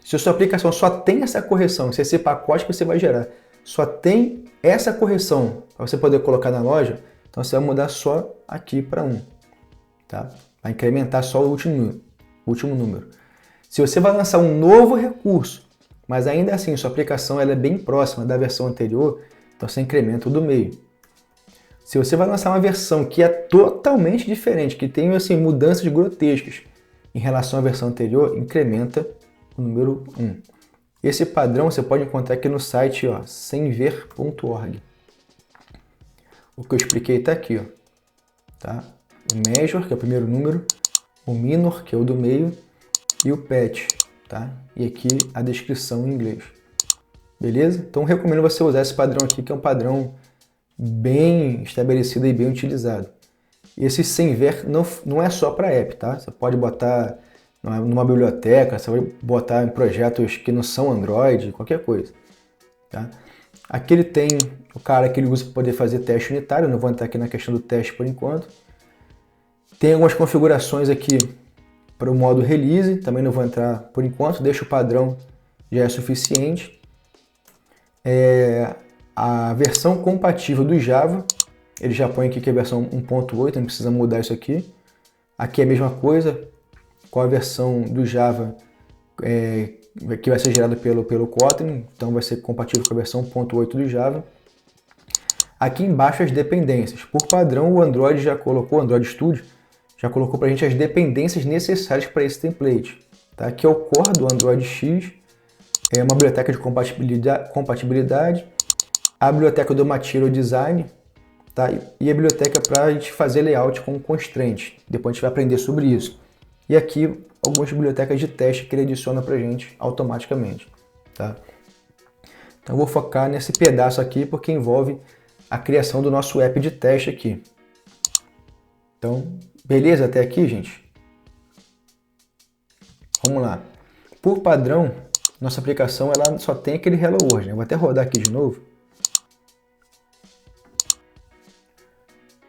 Se a sua aplicação só tem essa correção, se esse pacote que você vai gerar só tem essa correção para você poder colocar na loja, então você vai mudar só aqui para 1. Tá? Vai incrementar só o último número. Se você vai lançar um novo recurso, mas ainda assim sua aplicação ela é bem próxima da versão anterior, então você incrementa o do meio. Se você vai lançar uma versão que é totalmente diferente, que tem assim, mudanças grotescas em relação à versão anterior, incrementa o número 1. Esse padrão você pode encontrar aqui no site semver.org. O que eu expliquei está aqui. Tá? O Major, que é o primeiro número, o Minor, que é o do meio, e o Patch. Tá? E aqui a descrição em inglês. Beleza? Então recomendo você usar esse padrão aqui, que é um padrão bem estabelecido e bem utilizado. Esse semver não é só para app, tá? Você pode botar numa biblioteca, você pode botar em projetos que não são Android, qualquer coisa. Tá? Aqui ele tem o cara que ele usa para poder fazer teste unitário, não vou entrar aqui na questão do teste por enquanto. Tem algumas configurações aqui para o modo release, também não vou entrar por enquanto, deixa o padrão, já é suficiente. A versão compatível do Java, ele já põe aqui que é a versão 1.8, não precisa mudar isso aqui. Aqui é a mesma coisa, com a versão do Java que vai ser gerada pelo Kotlin, então vai ser compatível com a versão 1.8 do Java. Aqui embaixo as dependências. Por padrão, o Android já colocou, o Android Studio, já colocou para a gente as dependências necessárias para esse template. Tá? Aqui é o core do Android X, é uma biblioteca de compatibilidade, a biblioteca do Material Design, tá? E a biblioteca para a gente fazer layout com constraints. Depois a gente vai aprender sobre isso. E aqui algumas bibliotecas de teste que ele adiciona para a gente automaticamente. Tá? Então eu vou focar nesse pedaço aqui porque envolve a criação do nosso app de teste aqui. Então, beleza até aqui, gente? Vamos lá. Por padrão, nossa aplicação ela só tem aquele Hello World, né? Eu vou até rodar aqui de novo.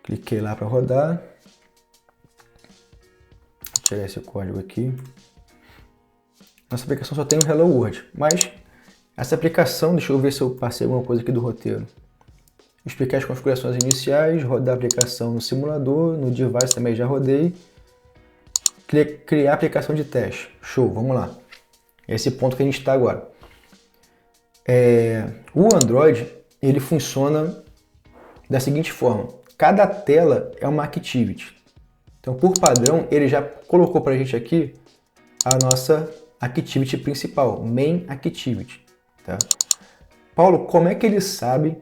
Cliquei lá para rodar. Vou tirar esse código aqui. Nossa aplicação só tem o Hello World, mas essa aplicação, deixa eu ver se eu passei alguma coisa aqui do roteiro. Explicar as configurações iniciais, rodar a aplicação no simulador, no device também já rodei. Criar a aplicação de teste. Show, vamos lá. Esse ponto que a gente está agora. O Android, ele funciona da seguinte forma. Cada tela é uma activity. Então, por padrão, ele já colocou para a gente aqui a nossa activity principal, main activity. Tá? Paulo, como é que ele sabe,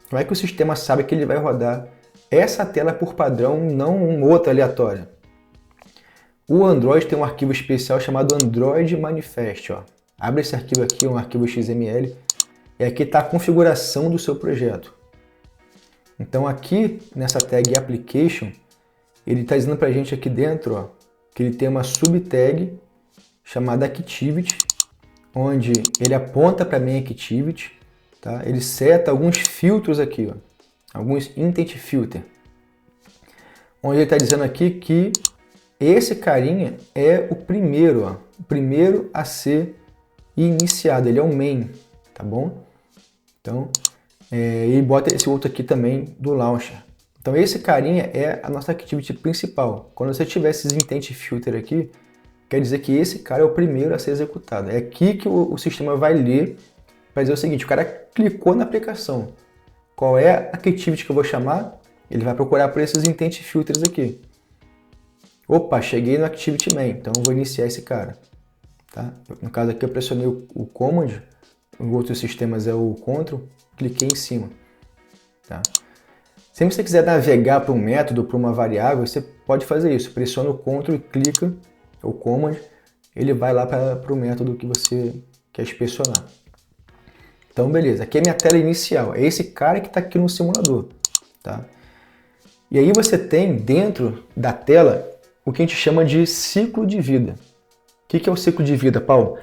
como é que o sistema sabe que ele vai rodar essa tela por padrão, não outra aleatória? O Android tem um arquivo especial chamado Android Manifest. Ó. Abre esse arquivo aqui, um arquivo XML, e aqui está a configuração do seu projeto. Então aqui, nessa tag Application, ele está dizendo para a gente aqui dentro ó, que ele tem uma subtag chamada Activity, onde ele aponta para a minha Activity, tá? Ele seta alguns filtros aqui, ó, alguns Intent Filter, onde ele está dizendo aqui que esse carinha é o primeiro, ó, o primeiro a ser iniciado, ele é o main, tá bom? Então, e bota esse outro aqui também do launcher. Então esse carinha é a nossa activity principal. Quando você tiver esses intent filter aqui, quer dizer que esse cara é o primeiro a ser executado. É aqui que o sistema vai ler para dizer o seguinte, o cara clicou na aplicação. Qual é a activity que eu vou chamar? Ele vai procurar por esses intent filters aqui. Opa, cheguei no activity main, então eu vou iniciar esse cara. Tá? No caso aqui eu pressionei o command, em outros sistemas é o Ctrl, cliquei em cima. Tá? Se você quiser navegar para um método, para uma variável, você pode fazer isso. Pressiona o Ctrl e clica, o Command, ele vai lá para o método que você quer inspecionar. Então, beleza. Aqui é a minha tela inicial. É esse cara que está aqui no simulador. Tá? E aí você tem dentro da tela o que a gente chama de ciclo de vida. O que é o ciclo de vida, Paulo?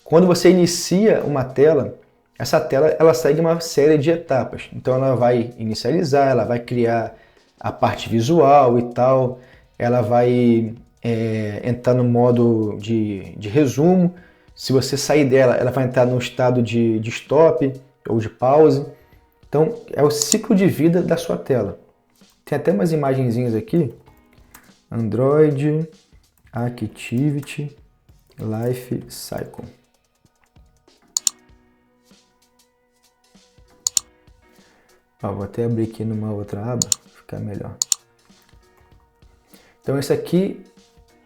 Quando você inicia uma tela, essa tela ela segue uma série de etapas. Então ela vai inicializar, ela vai criar a parte visual e tal, ela vai entrar no modo de resumo. Se você sair dela, ela vai entrar no estado de stop ou de pause. Então é o ciclo de vida da sua tela. Tem até umas imagenzinhas aqui. Android Activity Life Cycle. Vou até abrir aqui numa outra aba, ficar melhor. Então esse aqui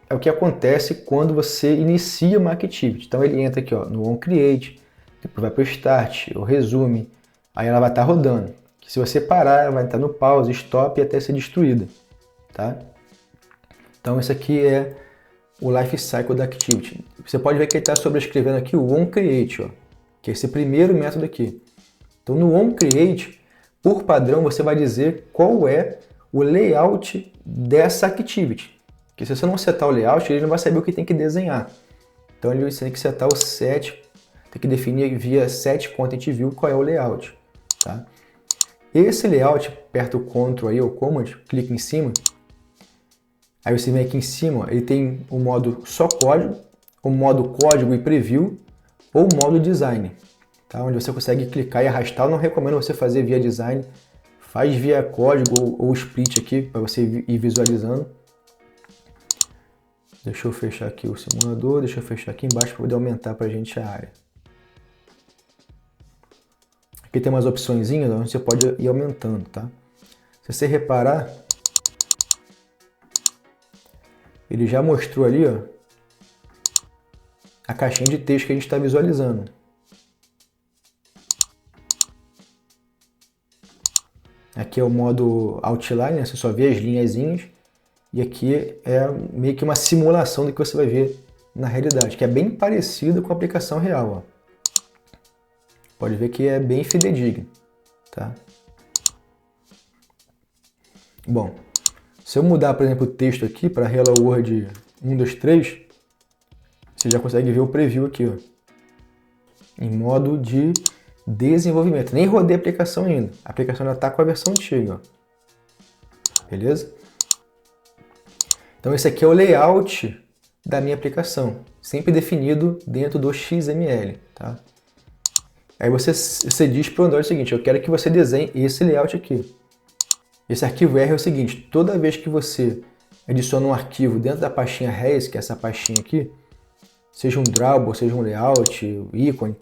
é o que acontece quando você inicia uma Activity. Então ele entra aqui ó, no OnCreate, depois vai para o Start, o Resume, aí ela vai estar rodando. Se você parar, ela vai entrar no Pause, Stop e até ser destruída. Tá? Então esse aqui é o Life Cycle da Activity. Você pode ver que ele está sobrescrevendo aqui o OnCreate, ó, que é esse primeiro método aqui. Então no OnCreate, por padrão, você vai dizer qual é o layout dessa activity. Porque se você não setar o layout, ele não vai saber o que tem que desenhar. Então ele tem que setar o set, tem que definir via set content view qual é o layout. Tá? Esse layout, aperta o Ctrl aí, ou Command, clica em cima. Aí você vem aqui em cima, ele tem o modo só código, o modo código e preview, ou o modo design. Tá? Onde você consegue clicar e arrastar. Eu não recomendo você fazer via design, faz via código ou split aqui para você ir visualizando. Deixa eu fechar aqui o simulador, deixa eu fechar aqui embaixo para poder aumentar para a gente a área. Aqui tem umas opçõezinhas onde você pode ir aumentando, tá? Se você reparar, ele já mostrou ali ó, a caixinha de texto que a gente está visualizando. Aqui é o modo Outline, né? Você só vê as linhazinhas. E aqui é meio que uma simulação do que você vai ver na realidade, que é bem parecido com a aplicação real. Ó. Pode ver que é bem fidedigno. Tá? Bom, se eu mudar, por exemplo, o texto aqui para Hello World 1, 2, 3, você já consegue ver o preview aqui. Ó. em modo de desenvolvimento. Nem rodei a aplicação ainda. A aplicação já está com a versão antiga. Ó. Beleza? Então esse aqui é o layout da minha aplicação, sempre definido dentro do XML. Tá? Aí você diz para o Android o seguinte, eu quero que você desenhe esse layout aqui. Esse arquivo R é o seguinte, toda vez que você adiciona um arquivo dentro da pastinha res, que é essa pastinha aqui, seja um drawable, seja um layout, ícone,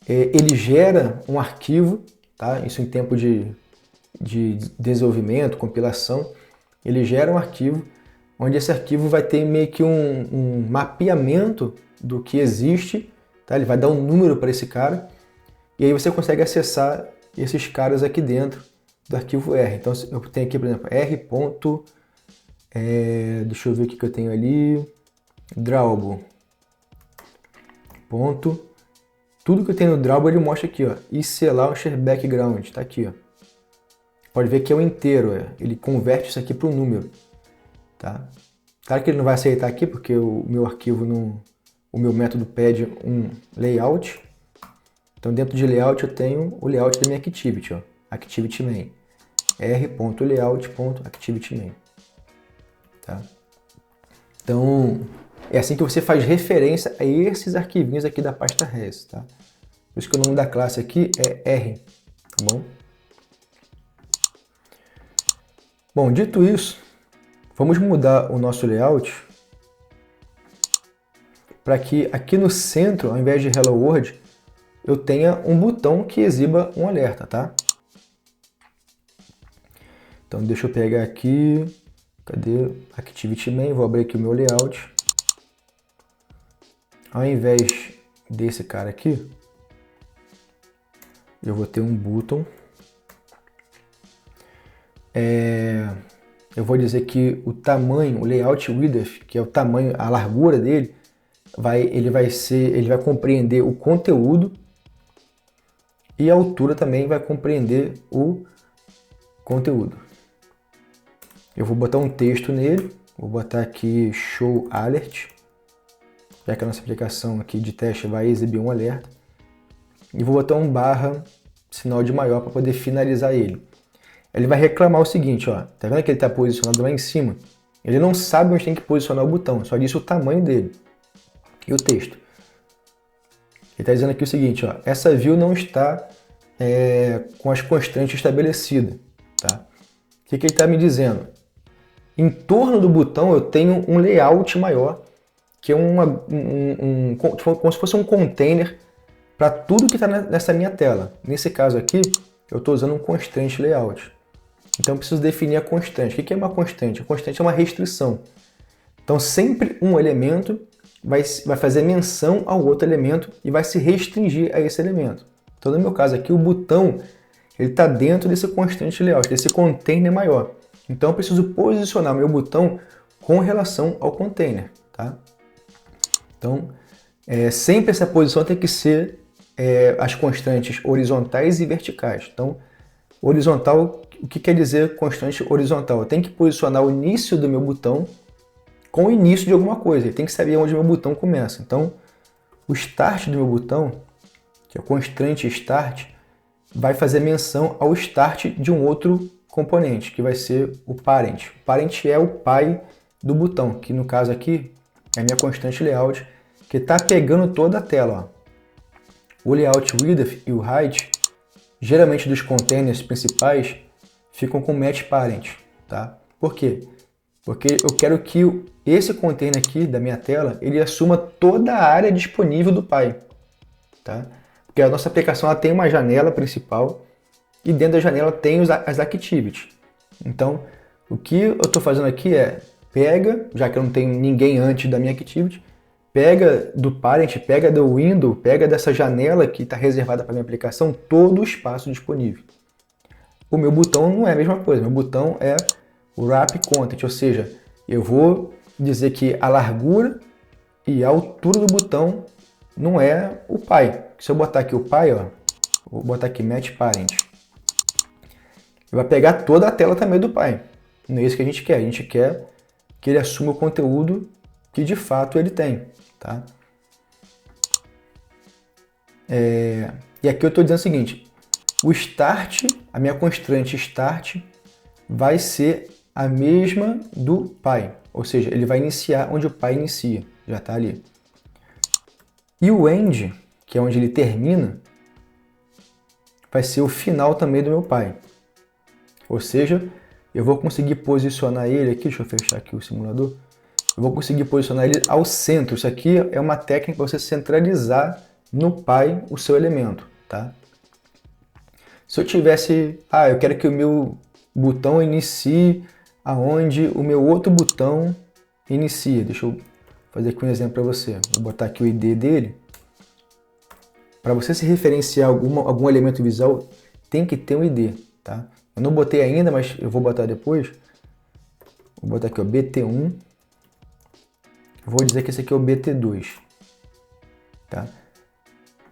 ele gera um arquivo, tá? Isso em tempo de desenvolvimento, compilação, ele gera um arquivo, onde esse arquivo vai ter meio que um mapeamento do que existe, tá? Ele vai dar um número para esse cara, e aí você consegue acessar esses caras aqui dentro do arquivo R. Então eu tenho aqui, por exemplo, R. Deixa eu ver o que eu tenho ali, drawable. Ponto. Tudo que eu tenho no drawable ele mostra aqui, ó, IC Launcher Background, tá aqui, ó. Pode ver que é o inteiro, ele converte isso aqui para um número, tá? Claro que ele não vai aceitar aqui porque o meu arquivo o meu método pede um layout. Então dentro de layout eu tenho o layout da minha activity, ó, activity main, r.layout.activity-main, tá? Então é assim que você faz referência a esses arquivinhos aqui da pasta res, tá? Por isso que o nome da classe aqui é R, tá bom? Bom, dito isso, vamos mudar o nosso layout para que aqui no centro, ao invés de Hello World, eu tenha um botão que exiba um alerta, tá? Então deixa eu pegar aqui, cadê? Activity Main, vou abrir aqui o meu layout. Ao invés desse cara aqui, eu vou ter um button. Eu vou dizer que o tamanho, o layout width, que é o tamanho, a largura dele, ele vai compreender o conteúdo e a altura também vai compreender o conteúdo. Eu vou botar um texto nele, vou botar aqui show alert, já que a nossa aplicação aqui de teste vai exibir um alerta. E vou botar um barra, sinal de maior, para poder finalizar ele. Ele vai reclamar o seguinte, ó, tá vendo que ele está posicionado lá em cima? Ele não sabe onde tem que posicionar o botão, só disse o tamanho dele e o texto. Ele está dizendo aqui o seguinte, ó, essa view não está com as constrantes estabelecidas. Tá? O que ele está me dizendo? Em torno do botão eu tenho um layout maior, que é como se fosse um container para tudo que está nessa minha tela. Nesse caso aqui, eu estou usando um constraint layout. Então eu preciso definir a constante. O que é uma constante? A constante é uma restrição. Então sempre um elemento vai fazer menção ao outro elemento e vai se restringir a esse elemento. Então no meu caso aqui, o botão está dentro desse constraint layout, desse container maior. Então eu preciso posicionar meu botão com relação ao container. Tá? Então sempre essa posição tem que ser as constantes horizontais e verticais. Então horizontal, o que quer dizer constante horizontal? Eu tenho que posicionar o início do meu botão com o início de alguma coisa. Ele tem que saber onde o meu botão começa. Então, o start do meu botão, que é o constraint start, vai fazer menção ao start de um outro componente, que vai ser o parent. O parent é o pai do botão, que no caso aqui é a minha constante layout, que está pegando toda a tela. Ó. O layout width e o height, geralmente dos containers principais, ficam com match parent. Tá? Por quê? Porque eu quero que esse container aqui da minha tela, ele assuma toda a área disponível do pai. Tá? Porque a nossa aplicação ela tem uma janela principal e dentro da janela tem as activities. Então, o que eu estou fazendo aqui é, pega, já que eu não tenho ninguém antes da minha activity, pega do parent, pega do window, pega dessa janela que está reservada para a minha aplicação, todo o espaço disponível. O meu botão não é a mesma coisa, meu botão é o wrap content, ou seja, eu vou dizer que a largura e a altura do botão não é o pai. Se eu botar aqui o pai, ó, vou botar aqui match parent, vai pegar toda a tela também do pai. Não é isso que a gente quer. A gente quer que ele assuma o conteúdo que de fato ele tem. Tá? E aqui eu estou dizendo o seguinte, o start, a minha constante start, vai ser a mesma do pai. Ou seja, ele vai iniciar onde o pai inicia, já está ali. E o end, que é onde ele termina, vai ser o final também do meu pai. Ou seja, eu vou conseguir posicionar ele aqui, deixa eu fechar aqui o simulador, eu vou conseguir posicionar ele ao centro. Isso aqui é uma técnica para você centralizar no pai o seu elemento, tá? Se eu tivesse, eu quero que o meu botão inicie aonde o meu outro botão inicia. Deixa eu fazer aqui um exemplo para você. Vou botar aqui o ID dele. Para você se referenciar algum elemento visual, tem que ter um ID, tá? Eu não botei ainda, mas eu vou botar depois. Vou botar aqui, ó, BT1. Vou dizer que esse aqui é o BT2, tá?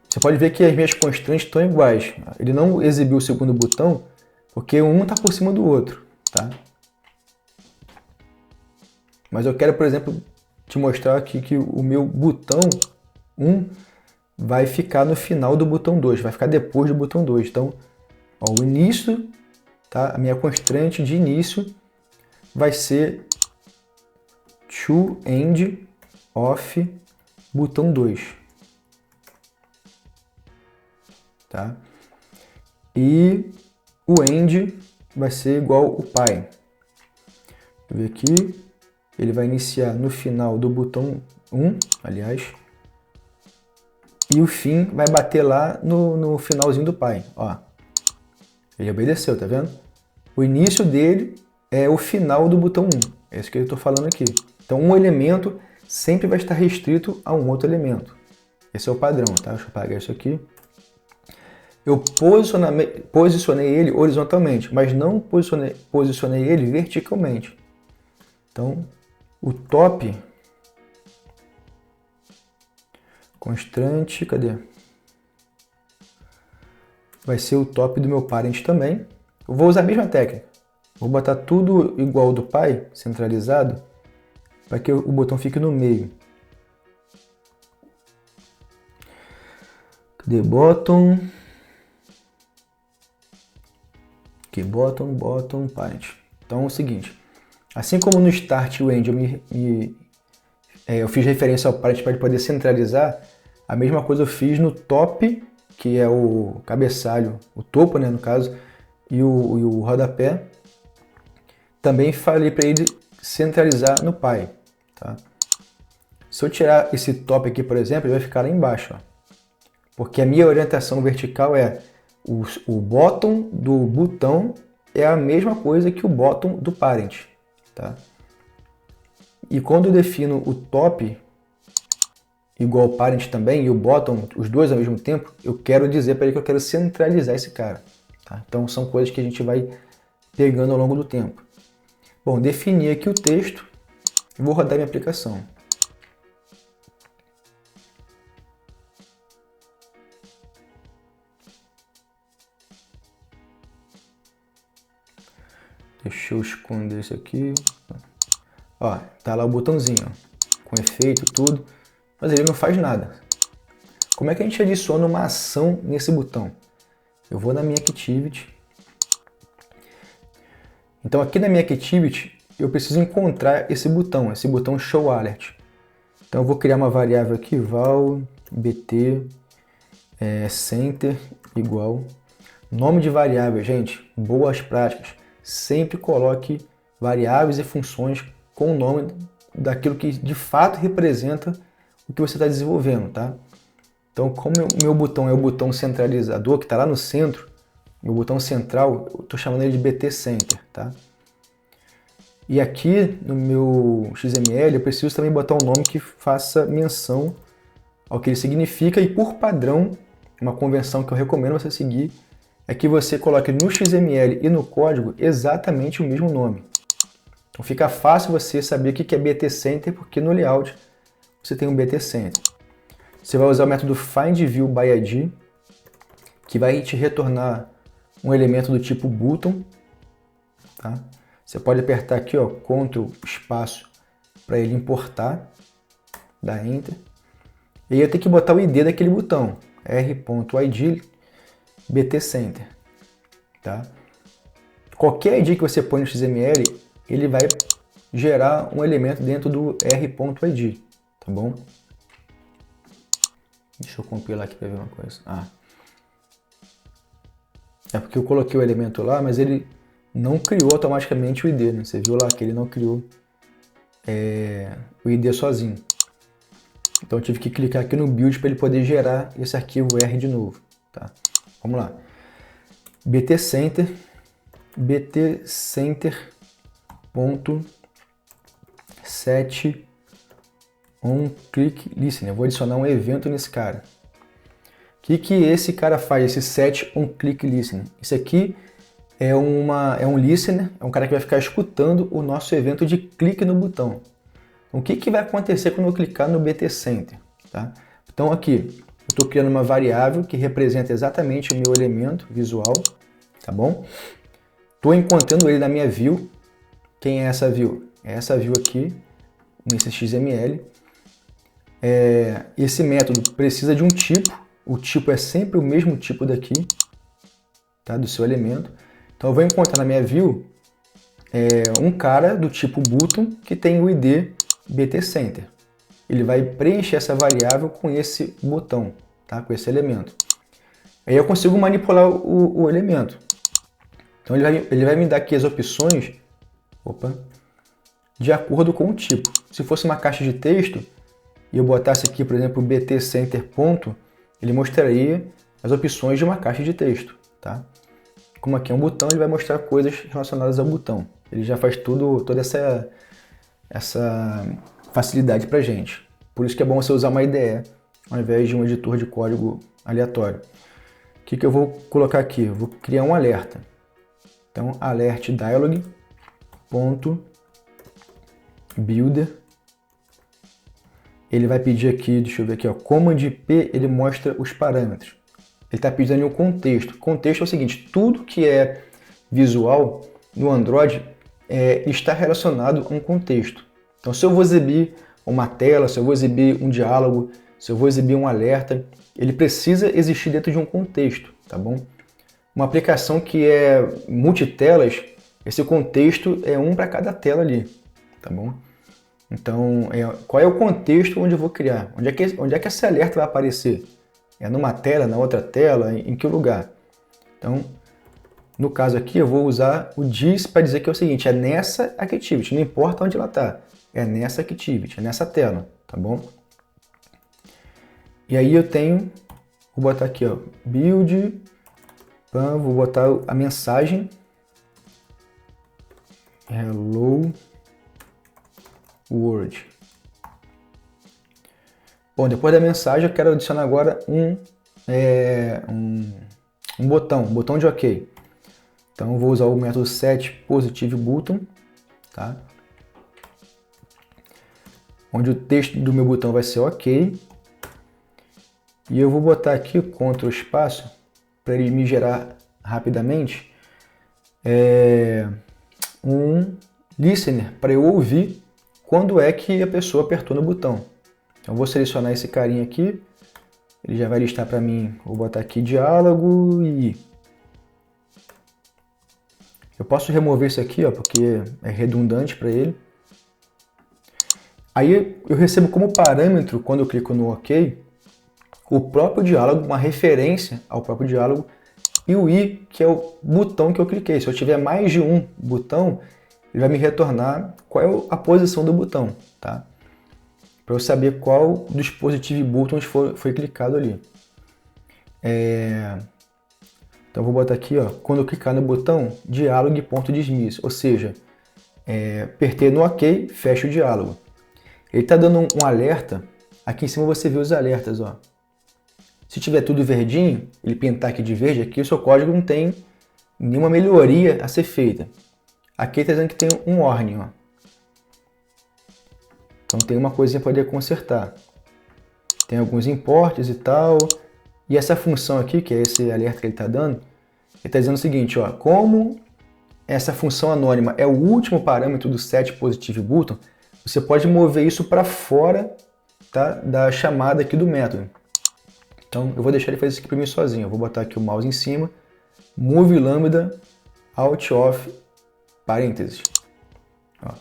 Você pode ver que as minhas constrantes estão iguais. Ele não exibiu o segundo botão porque um está por cima do outro, tá? Mas eu quero, por exemplo, te mostrar aqui que o meu botão 1 vai ficar no final do botão 2, vai ficar depois do botão 2. Então, ó, o início, tá? A minha constante de início vai ser to end of botão 2. Tá? E o end vai ser igual o pai. Vou ver aqui, ele vai iniciar no final do botão 1, aliás, e o fim vai bater lá no finalzinho do pai. Ó, ele obedeceu, tá vendo? O início dele é o final do botão 1, é isso que eu estou falando aqui. Então um elemento sempre vai estar restrito a um outro elemento. Esse é o padrão, tá? Deixa eu apagar isso aqui. Eu posicionei ele horizontalmente, mas não posicionei ele verticalmente. Então, o top, constante, cadê? Vai ser o top do meu parent também. Eu vou usar a mesma técnica. Vou botar tudo igual ao do pai, centralizado, para que o botão fique no meio. Cadê bottom? Aqui, bottom, parent. Então é o seguinte, assim como no start e o end eu fiz referência ao parent para ele poder centralizar, a mesma coisa eu fiz no top, que é o cabeçalho, o topo, né, no caso, e o rodapé. Também falei para ele centralizar no pai. Tá? Se eu tirar esse top aqui, por exemplo, ele vai ficar lá embaixo. Ó, porque a minha orientação vertical é o bottom do botão é a mesma coisa que o bottom do parent. Tá? E quando eu defino o top igual ao parent também e o bottom, os dois ao mesmo tempo, eu quero dizer para ele que eu quero centralizar esse cara. Tá? Então são coisas que a gente vai pegando ao longo do tempo. Bom, defini aqui o texto e vou rodar minha aplicação. Deixa eu esconder isso aqui. Ó, tá lá o botãozinho, ó, com efeito, tudo, mas ele não faz nada. Como é que a gente adiciona uma ação nesse botão? Eu vou na minha Activity. Então aqui na minha Activity eu preciso encontrar esse botão Show Alert. Então eu vou criar uma variável aqui, val bt center igual. Nome de variável, gente, boas práticas. Sempre coloque variáveis e funções com o nome daquilo que de fato representa o que você está desenvolvendo, tá? Então, como o meu botão é o botão centralizador, que está lá no centro, meu botão central, eu estou chamando ele de BT Center, tá? E aqui no meu XML eu preciso também botar um nome que faça menção ao que ele significa e por padrão, uma convenção que eu recomendo você seguir é que você coloque no XML e no código exatamente o mesmo nome. Então fica fácil você saber o que é BT Center, porque no layout você tem um BT Center. Você vai usar o método findViewById, que vai te retornar um elemento do tipo button. Tá? Você pode apertar aqui, ó, Ctrl espaço para ele importar, dá Enter. E aí eu tenho que botar o ID daquele botão. r.id btcenter, tá? Qualquer ID que você põe no XML, ele vai gerar um elemento dentro do r.id, tá bom? Deixa eu compilar aqui para ver uma coisa. É porque eu coloquei o elemento lá, mas ele não criou automaticamente o ID, né? Você viu lá que ele não criou o ID sozinho. Então eu tive que clicar aqui no build para ele poder gerar esse arquivo R de novo, tá? Vamos lá. btcenter set onClickListener. Eu vou adicionar um evento nesse cara. O que esse cara faz, esse set onClickListener? Isso aqui é um listener, é um cara que vai ficar escutando o nosso evento de clique no botão. Então, o que vai acontecer quando eu clicar no btcenter? Tá? Então aqui, eu estou criando uma variável que representa exatamente o meu elemento visual, tá bom? Estou encontrando ele na minha view. Quem é essa view? É essa view aqui, nesse XML. Esse método precisa de um tipo. O tipo é sempre o mesmo tipo daqui, tá? Do seu elemento. Então eu vou encontrar na minha view um cara do tipo button que tem o ID btcenter. Ele vai preencher essa variável com esse botão, tá? Com esse elemento. Aí eu consigo manipular o elemento. Então ele vai me dar aqui as opções de acordo com o tipo. Se fosse uma caixa de texto e eu botasse aqui, por exemplo, btcenter ponto, ele mostraria as opções de uma caixa de texto, tá? Como aqui é um botão, ele vai mostrar coisas relacionadas ao botão. Ele já faz toda essa facilidade pra gente. Por isso que é bom você usar uma IDE ao invés de um editor de código aleatório. O que eu vou colocar aqui? Eu vou criar um alerta. Então, alert dialog.builder. Ele vai pedir aqui, deixa eu ver aqui, ó, command P, ele mostra os parâmetros. Ele está pedindo um contexto. Contexto é o seguinte, tudo que é visual no Android está relacionado a um contexto. Então, se eu vou exibir uma tela, se eu vou exibir um diálogo, se eu vou exibir um alerta, ele precisa existir dentro de um contexto, tá bom? Uma aplicação que é multitelas, esse contexto é um para cada tela ali, tá bom? Então, qual é o contexto onde eu vou criar? Onde é que esse alerta vai aparecer? É numa tela, na outra tela? Em que lugar? Então, no caso aqui, eu vou usar o this para dizer que é o seguinte, é nessa activity, não importa onde ela está, é nessa activity, é nessa tela, tá bom? E aí eu vou botar aqui, ó, build, vou botar a mensagem, hello world. Bom, depois da mensagem eu quero adicionar agora um botão de OK. Então eu vou usar o método setPositiveButton, tá? Onde o texto do meu botão vai ser OK. E eu vou botar aqui Ctrl espaço para ele me gerar rapidamente um listener para eu ouvir quando é que a pessoa apertou no botão. Então eu vou selecionar esse carinha aqui, ele já vai listar para mim, vou botar aqui diálogo e eu posso remover isso aqui, ó, porque é redundante para ele. Aí eu recebo como parâmetro, quando eu clico no OK, o próprio diálogo, uma referência ao próprio diálogo, e o i, que é o botão que eu cliquei. Se eu tiver mais de um botão, ele vai me retornar qual é a posição do botão, tá? Para eu saber qual dos positive buttons foi clicado ali. Então eu vou botar aqui, ó, quando eu clicar no botão, dialog.dismiss, ou seja, apertei no OK, fecha o diálogo. Ele está dando um alerta, aqui em cima você vê os alertas, ó. Se tiver tudo verdinho, ele pintar aqui de verde, aqui o seu código não tem nenhuma melhoria a ser feita. Aqui está dizendo que tem um warning, ó. Então tem uma coisinha para poder consertar. Tem alguns imports e tal. E essa função aqui, que é esse alerta que ele está dando, ele está dizendo o seguinte, ó, como essa função anônima é o último parâmetro do setPositiveButton, você pode mover isso para fora, tá, da chamada aqui do método. Então eu vou deixar ele fazer isso aqui para mim sozinho. Eu vou botar aqui o mouse em cima, Move Lambda, Alt Off, parênteses. Ó,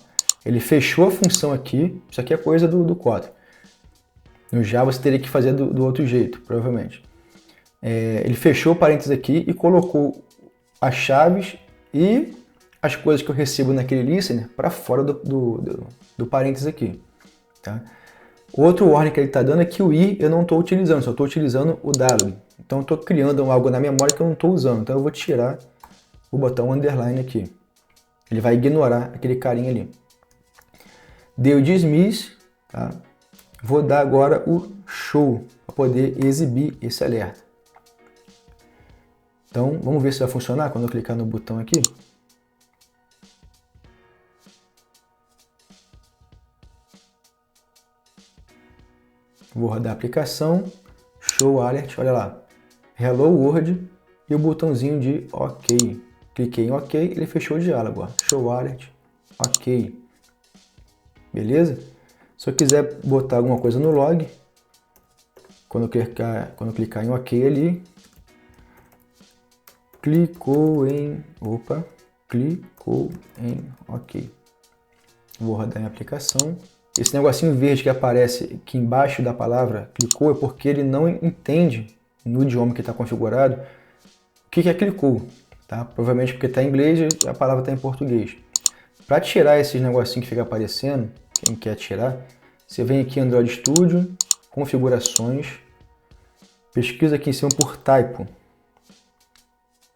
ele fechou a função aqui, isso aqui é coisa do Kotlin. No Java você teria que fazer do outro jeito, provavelmente. Ele fechou o parênteses aqui e colocou as chaves e as coisas que eu recebo naquele listener para fora do parênteses aqui. Tá? Outro warning que ele está dando é que o i eu não estou utilizando, só estou utilizando o w. Então eu estou criando algo na memória que eu não estou usando. Então eu vou tirar o botão underline aqui. Ele vai ignorar aquele carinha ali. Deu dismiss, tá? Vou dar agora o show para poder exibir esse alerta. Então vamos ver se vai funcionar quando eu clicar no botão aqui. Vou rodar a aplicação, show alert, olha lá, hello world e o botãozinho de OK. Cliquei em OK, ele fechou o diálogo, ó. Show alert, OK. Beleza? Se eu quiser botar alguma coisa no log, quando eu clicar em OK ali, clicou em OK. Vou rodar em aplicação. Esse negocinho verde que aparece aqui embaixo da palavra clicou é porque ele não entende no idioma que está configurado o que é clicou, tá? Provavelmente porque está em inglês e a palavra está em português. Para tirar esses negocinhos que fica aparecendo, quem quer tirar, você vem aqui em Android Studio, configurações, pesquisa aqui em cima por typo,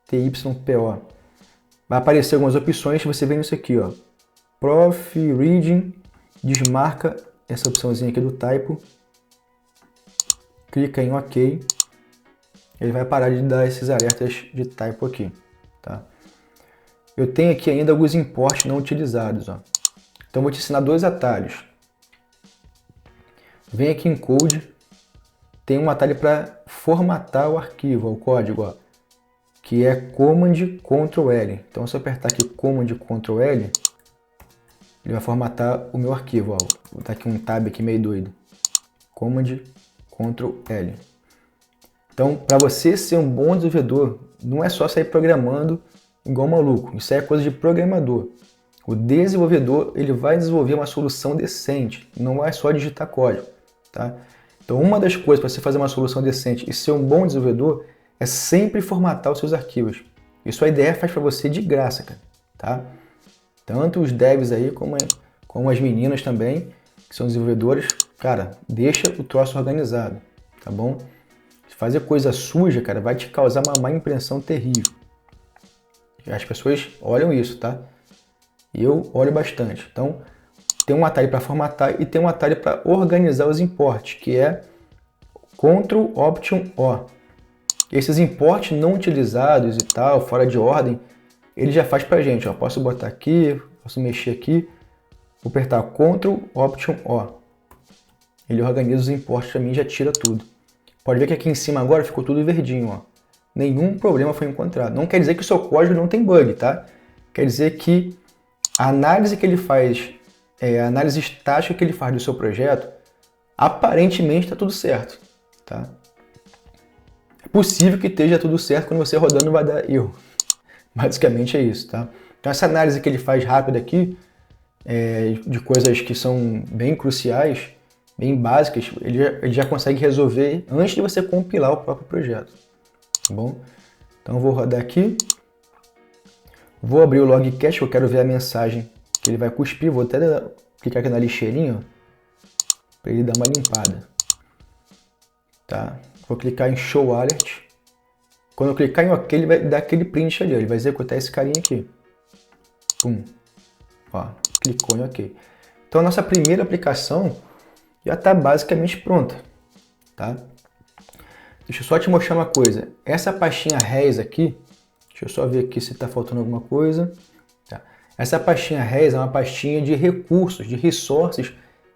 TYPO. Vai aparecer algumas opções, você vem nisso aqui, ó, Prof Reading. Desmarca essa opçãozinha aqui do typo, clica em OK, ele vai parar de dar esses alertas de typo aqui, tá? Eu tenho aqui ainda alguns imports não utilizados, ó. Então vou te ensinar dois atalhos. Vem aqui em Code, tem um atalho para formatar o arquivo, o código, ó, que é Command Ctrl L. Então se eu apertar aqui Command Ctrl L, ele vai formatar o meu arquivo, ó. Vou botar aqui um tab aqui meio doido. Command Ctrl L. Então, para você ser um bom desenvolvedor, não é só sair programando igual maluco. Isso aí é coisa de programador. O desenvolvedor, ele vai desenvolver uma solução decente, não é só digitar código, tá? Então, uma das coisas para você fazer uma solução decente e ser um bom desenvolvedor é sempre formatar os seus arquivos. Isso a IDE faz para você de graça, cara, tá? Tanto os devs aí como as meninas também, que são desenvolvedores, cara, deixa o troço organizado, tá bom? Fazer coisa suja, cara, vai te causar uma má impressão terrível. As pessoas olham isso, tá? Eu olho bastante. Então, tem um atalho para formatar e tem um atalho para organizar os imports, que é Ctrl Option O. Esses imports não utilizados e tal, fora de ordem, ele já faz pra gente, ó. Posso botar aqui, posso mexer aqui, vou apertar Ctrl Option O. Ele organiza os imports pra mim e já tira tudo. Pode ver que aqui em cima agora ficou tudo verdinho, ó. Nenhum problema foi encontrado. Não quer dizer que o seu código não tem bug, tá? Quer dizer que a análise que ele faz, a análise estática que ele faz do seu projeto, aparentemente está tudo certo, tá? É possível que esteja tudo certo, quando você rodando vai dar erro. Basicamente é isso, tá? Então essa análise que ele faz rápida aqui, de coisas que são bem cruciais, bem básicas, ele já consegue resolver antes de você compilar o próprio projeto, tá bom? Então eu vou rodar aqui, vou abrir o logcache, eu quero ver a mensagem que ele vai cuspir, vou até clicar aqui na lixeirinha, para ele dar uma limpada, tá? Vou clicar em Show Alert. Quando eu clicar em OK, ele vai dar aquele print ali, ó. Ele vai executar esse carinha aqui. Pum. Ó, clicou em OK. Então a nossa primeira aplicação já está basicamente pronta, tá? Deixa eu só te mostrar uma coisa. Essa pastinha res aqui, deixa eu só ver aqui se está faltando alguma coisa. Tá. Essa pastinha res é uma pastinha de recursos, de resources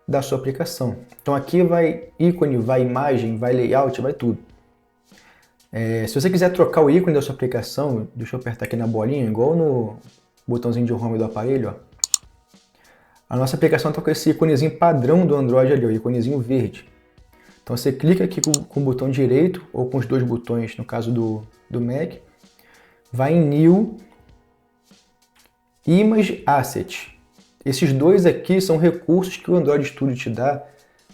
da sua aplicação. Então aqui vai ícone, vai imagem, vai layout, vai tudo. Se você quiser trocar o ícone da sua aplicação, deixa eu apertar aqui na bolinha, igual no botãozinho de home do aparelho, ó. A nossa aplicação está com esse íconezinho padrão do Android ali, o íconezinho verde. Então você clica aqui com o botão direito, ou com os dois botões, no caso do Mac, vai em New, Image Asset. Esses dois aqui são recursos que o Android Studio te dá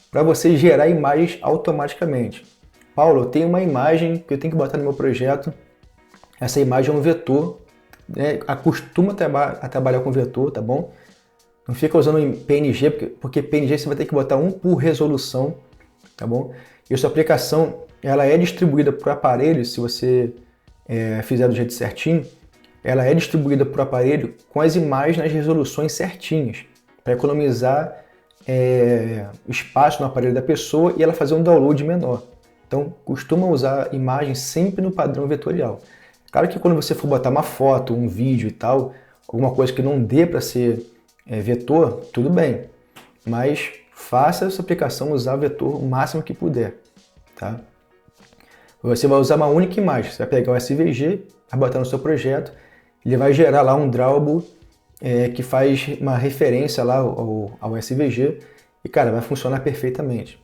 para você gerar imagens automaticamente. Paulo, eu tenho uma imagem que eu tenho que botar no meu projeto, essa imagem é um vetor, né? Acostuma a trabalhar com vetor, tá bom? Não fica usando PNG, porque PNG você vai ter que botar um por resolução, tá bom? E a sua aplicação, ela é distribuída para o aparelho, se você fizer do jeito certinho, ela é distribuída para o aparelho com as imagens nas resoluções certinhas, para economizar espaço no aparelho da pessoa e ela fazer um download menor. Então, costuma usar imagens sempre no padrão vetorial. Claro que quando você for botar uma foto, um vídeo e tal, alguma coisa que não dê para ser vetor, tudo bem. Mas faça essa aplicação usar vetor o máximo que puder, tá? Você vai usar uma única imagem. Você vai pegar o SVG, vai botar no seu projeto, ele vai gerar lá um drawable que faz uma referência lá ao SVG e, cara, vai funcionar perfeitamente.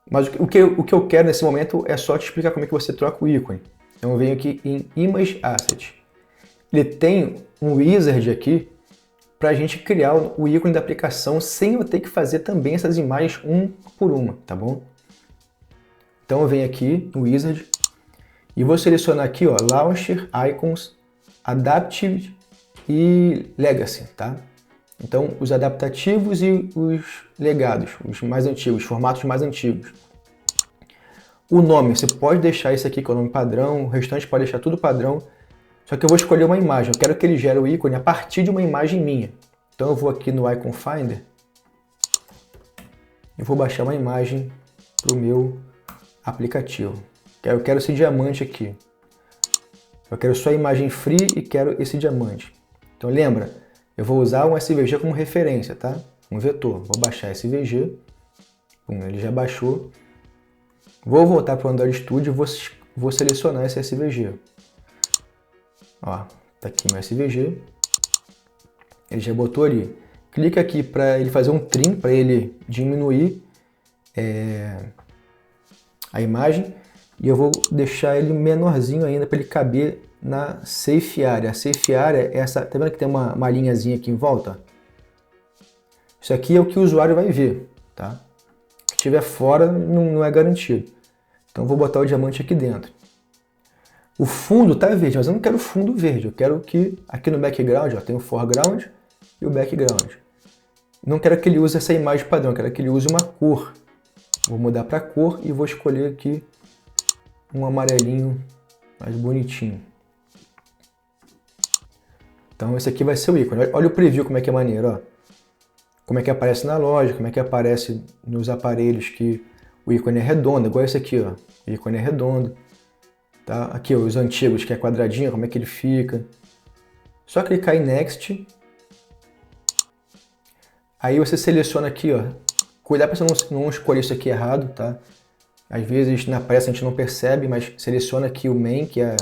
Mas o que eu quero nesse momento é só te explicar como é que você troca o ícone. Então eu venho aqui em Image Asset. Ele tem um wizard aqui para a gente criar o ícone da aplicação sem eu ter que fazer também essas imagens um por uma, tá bom? Então eu venho aqui no wizard e vou selecionar aqui, ó, Launcher, Icons, Adaptive e Legacy, tá? Então, os adaptativos e os legados, os mais antigos, os formatos mais antigos. O nome, você pode deixar esse aqui que é o nome padrão, o restante pode deixar tudo padrão, só que eu vou escolher uma imagem, eu quero que ele gere o ícone a partir de uma imagem minha. Então eu vou aqui no Icon Finder e vou baixar uma imagem para o meu aplicativo. Eu quero esse diamante aqui. Eu quero só a imagem free e quero esse diamante. Então lembra, eu vou usar um SVG como referência, tá? Um vetor. Vou baixar SVG. Ele já baixou. Vou voltar para o Android Studio e vou selecionar esse SVG. Ó, tá aqui meu SVG. Ele já botou ali. Clica aqui para ele fazer um trim, para ele diminuir a imagem. E eu vou deixar ele menorzinho ainda para ele caber na Safe Area. A Safe Area é essa, tá vendo que tem uma linhazinha aqui em volta? Isso aqui é o que o usuário vai ver, tá? Se estiver fora, não é garantido. Então vou botar o diamante aqui dentro. O fundo tá verde, mas eu não quero fundo verde. Eu quero que aqui no background, ó, tem o foreground e o background. Não quero que ele use essa imagem padrão, eu quero que ele use uma cor. Vou mudar para cor e vou escolher aqui um amarelinho mais bonitinho. Então esse aqui vai ser o ícone. Olha o preview como é que é maneiro, ó. Como é que aparece na loja, como é que aparece nos aparelhos que o ícone é redondo, igual esse aqui, ó. O ícone é redondo. Tá? Aqui ó, os antigos, que é quadradinho, como é que ele fica. Só clicar em Next. Aí você seleciona aqui, ó. Cuidado para você não escolher isso aqui errado, tá? Às vezes na pressa a gente não percebe, mas seleciona aqui o main, que é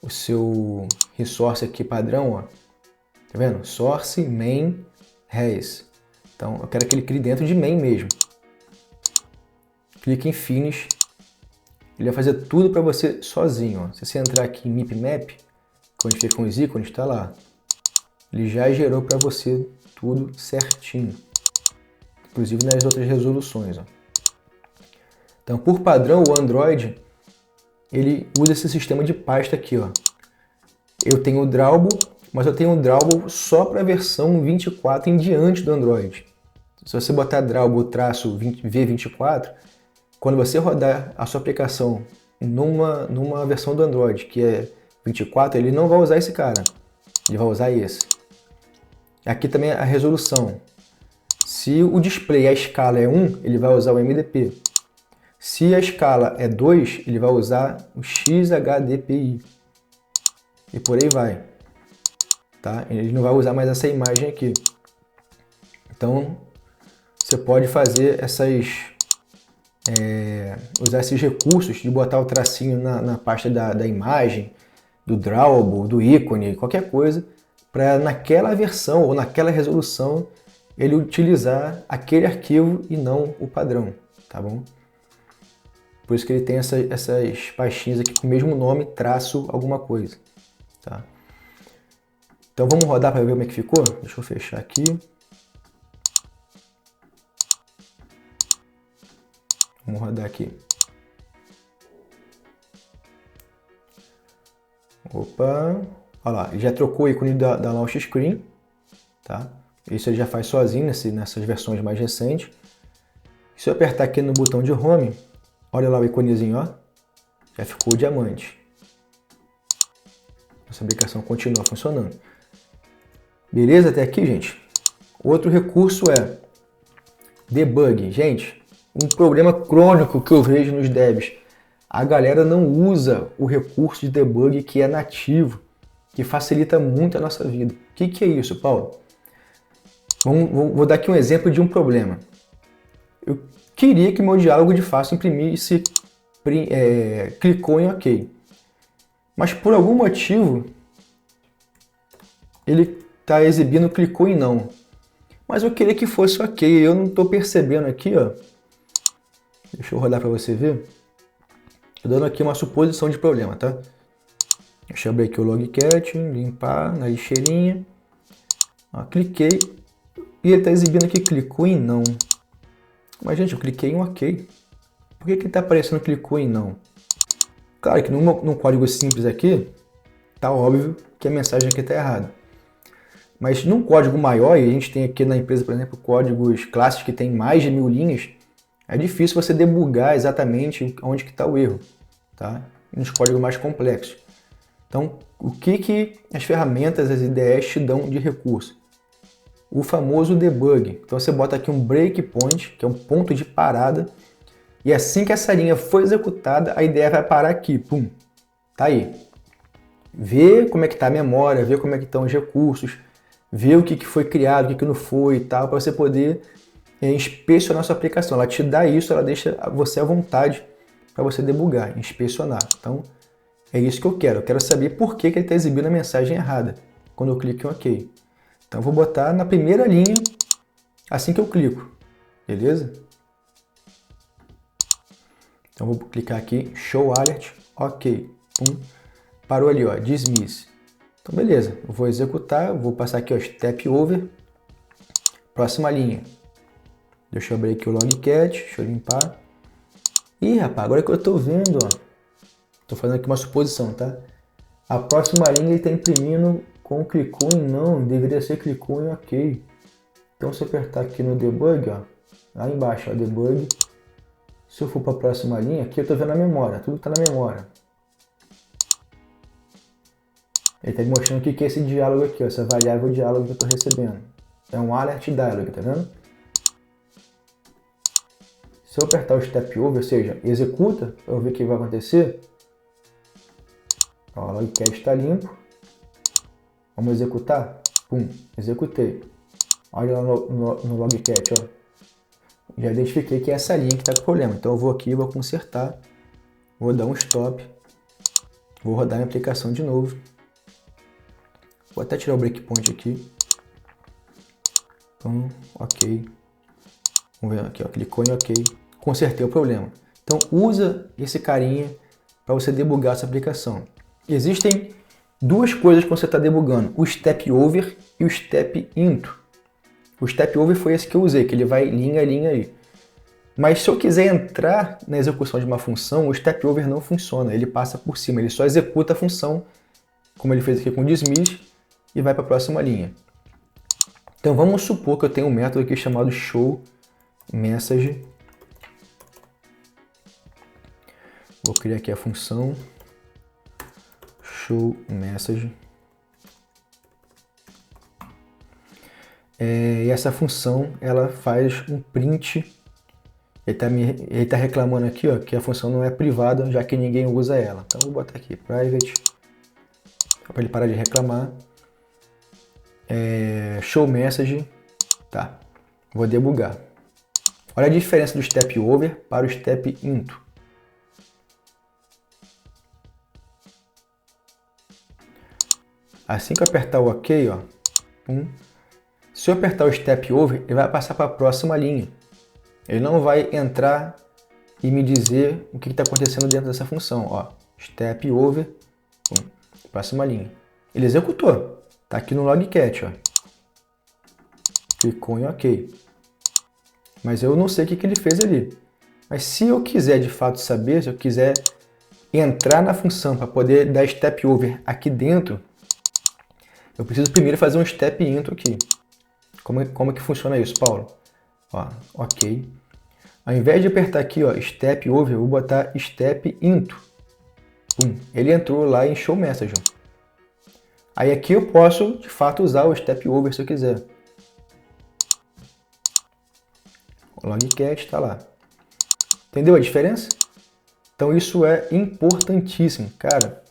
o seu resource aqui padrão, ó. Tá vendo? Source, main, res. Então eu quero que ele crie dentro de main mesmo. Clique em Finish. Ele vai fazer tudo para você sozinho, ó. Se você entrar aqui em MIP Map, onde fica com os ícones, tá lá. Ele já gerou para você tudo certinho. Inclusive nas outras resoluções, ó. Então, por padrão, o Android, ele usa esse sistema de pasta aqui, ó. Eu tenho o Drawable, mas eu tenho o Drawable só para a versão 24 em diante do Android. Se você botar Drawable V24, quando você rodar a sua aplicação numa versão do Android que é 24, ele não vai usar esse cara, ele vai usar esse. Aqui também a resolução. Se o display, a escala é 1, ele vai usar o MDP. Se a escala é 2, ele vai usar o XHDPI. E por aí vai. Tá? Ele não vai usar mais essa imagem aqui. Então, você pode fazer usar esses recursos de botar o tracinho na pasta da imagem, do drawable, do ícone, qualquer coisa, para naquela versão ou naquela resolução ele utilizar aquele arquivo e não o padrão, tá bom? Por isso que ele tem essas pastinhas aqui com o mesmo nome, traço alguma coisa. Tá? Então vamos rodar para ver como é que ficou? Deixa eu fechar aqui. Vamos rodar aqui. Opa! Olha lá, ele já trocou o ícone da Launch Screen. Tá? Isso ele já faz sozinho nessas versões mais recentes. Se eu apertar aqui no botão de Home, olha lá o iconezinho, ó, já ficou diamante. Essa aplicação continua funcionando. Beleza até aqui, gente? Outro recurso é debug. Gente, um problema crônico que eu vejo nos devs. A galera não usa o recurso de debug que é nativo, que facilita muito a nossa vida. O que é isso, Paulo? Vou dar aqui um exemplo de um problema. Eu queria que meu diálogo de fácil imprimisse, clicou em OK. Mas por algum motivo, ele está exibindo clicou em não. Mas eu queria que fosse OK. Eu não estou percebendo aqui, ó. Deixa eu rodar para você ver. Estou dando aqui uma suposição de problema, tá? Deixa eu abrir aqui o Logcat, limpar na lixeirinha. Ó, cliquei e ele está exibindo aqui clicou em não. Mas, gente, eu cliquei em OK. Por que ele está aparecendo clicou em não? Claro que num código simples aqui, tá óbvio que a mensagem aqui está errada. Mas num código maior, e a gente tem aqui na empresa, por exemplo, códigos clássicos que tem mais de 1000 linhas, é difícil você debugar exatamente onde que está o erro, tá? Nos códigos mais complexos. Então, o que as ferramentas, as IDEs te dão de recurso? O famoso debug. Então você bota aqui um breakpoint, que é um ponto de parada, e assim que essa linha for executada, a IDE vai parar aqui, pum, tá aí. Vê como é que está a memória, vê como é que estão os recursos, vê o que foi criado, o que não foi e tal, para você poder inspecionar a sua aplicação. Ela te dá isso, ela deixa você à vontade para você debugar, inspecionar. Então, é isso que eu quero saber por que ele está exibindo a mensagem errada quando eu clico em OK. Então, eu vou botar na primeira linha assim que eu clico, beleza? Então, vou clicar aqui, Show Alert, OK. Pum, parou ali, ó, Dismiss. Então, beleza, eu vou executar, vou passar aqui, ó, Step Over, próxima linha. Deixa eu abrir aqui o Logcat, deixa eu limpar. Ih, rapaz, agora que eu tô vendo, ó, tô fazendo aqui uma suposição, tá? A próxima linha ele tá imprimindo com clicou em não, deveria ser clicou em OK. Então, se eu apertar aqui no debug, ó, lá embaixo, ó, debug. Se eu for para a próxima linha, aqui eu tô vendo a memória, tudo tá na memória. Ele está me mostrando o que é esse diálogo aqui, ó, essa variável diálogo que eu estou recebendo. É um alert dialog, tá vendo? Se eu apertar o step over, ou seja, executa, para eu ver o que vai acontecer. Ó, o logcat está limpo. Vamos executar? Pum, executei. Olha lá no logcat, ó. Já identifiquei que é essa linha que está com problema. Então eu vou aqui, vou consertar. Vou dar um stop. Vou rodar minha aplicação de novo. Vou até tirar o breakpoint aqui. Então, OK. Vamos ver aqui, ó, clicou em OK. Consertei o problema. Então, usa esse carinha para você debugar essa aplicação. Existem duas coisas que você está debugando. O Step Over e o Step Into. O Step Over foi esse que eu usei, que ele vai linha a linha aí. Mas se eu quiser entrar na execução de uma função, o Step Over não funciona. Ele passa por cima, ele só executa a função, como ele fez aqui com o Dismiss, e vai para a próxima linha. Então vamos supor que eu tenho um método aqui chamado showMessage. Vou criar aqui a função showMessage. E essa função ela faz um print. Ele está reclamando aqui, ó, que a função não é privada, já que ninguém usa ela. Então vou botar aqui private para ele parar de reclamar. Show message, tá? Vou debugar. Olha a diferença do step over para o step into. Assim que eu apertar o OK, ó, se eu apertar o step over, ele vai passar para a próxima linha. Ele não vai entrar e me dizer o que está acontecendo dentro dessa função. Ó, step over, próxima linha. Ele executou. Está aqui no logcat, ó. Clicou em OK. Mas eu não sei o que ele fez ali. Mas se eu quiser de fato saber, se eu quiser entrar na função para poder dar step over aqui dentro, eu preciso primeiro fazer um step intro aqui. Como é que funciona isso, Paulo? Ó, OK. Ao invés de apertar aqui, ó, step over, eu vou botar step into. Ele entrou lá em show message. Aí aqui eu posso, de fato, usar o step over se eu quiser. O logcat está lá. Entendeu a diferença? Então isso é importantíssimo. Cara,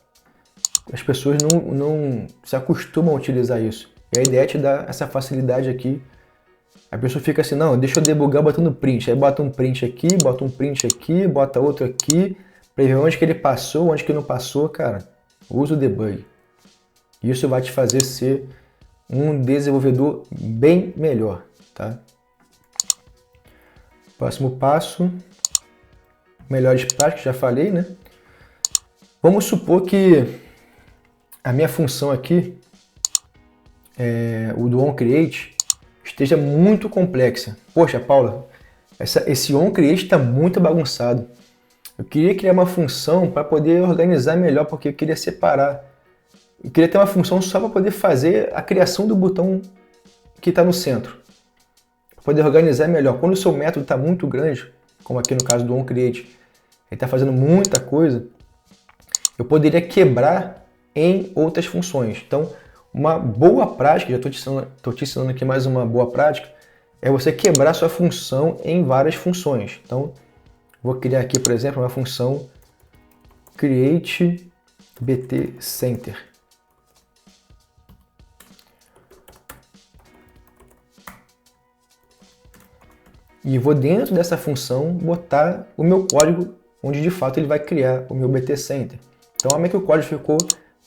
as pessoas não se acostumam a utilizar isso. E a ideia é te dar essa facilidade aqui. A pessoa fica assim, não, deixa eu debugar botando print. Aí bota um print aqui, bota outro aqui, para ver onde que ele passou, onde que não passou, cara. Usa o debug. Isso vai te fazer ser um desenvolvedor bem melhor, tá? Próximo passo, melhores práticas, já falei, né? Vamos supor que a minha função aqui, o do onCreate, esteja muito complexa. Poxa, Paula, esse onCreate está muito bagunçado. Eu queria criar uma função para poder organizar melhor, porque eu queria separar. Eu queria ter uma função só para poder fazer a criação do botão que está no centro. Para poder organizar melhor. Quando o seu método está muito grande, como aqui no caso do onCreate, ele está fazendo muita coisa, eu poderia quebrar em outras funções. Então, uma boa prática, já estou te ensinando aqui mais uma boa prática, é você quebrar sua função em várias funções. Então, vou criar aqui, por exemplo, uma função create BT Center. E vou dentro dessa função botar o meu código onde de fato ele vai criar o meu BT Center. Então, olha que o código ficou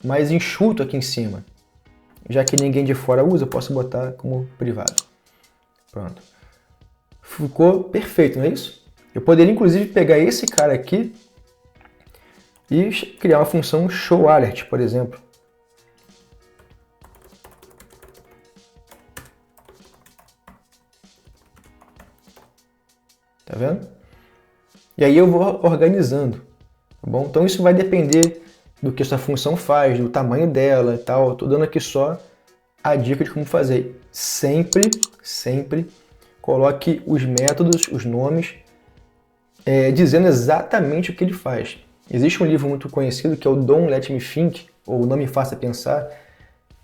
mais enxuto aqui em cima. Já que ninguém de fora usa, eu posso botar como privado. Pronto. Ficou perfeito, não é isso? Eu poderia inclusive pegar esse cara aqui e criar uma função showAlert, por exemplo. Tá vendo? E aí eu vou organizando, tá bom? Então isso vai depender do que essa função faz, do tamanho dela e tal. Estou dando aqui só a dica de como fazer. Sempre coloque os métodos, os nomes, dizendo exatamente o que ele faz. Existe um livro muito conhecido que é o Don't Let Me Think, ou Não Me Faça Pensar,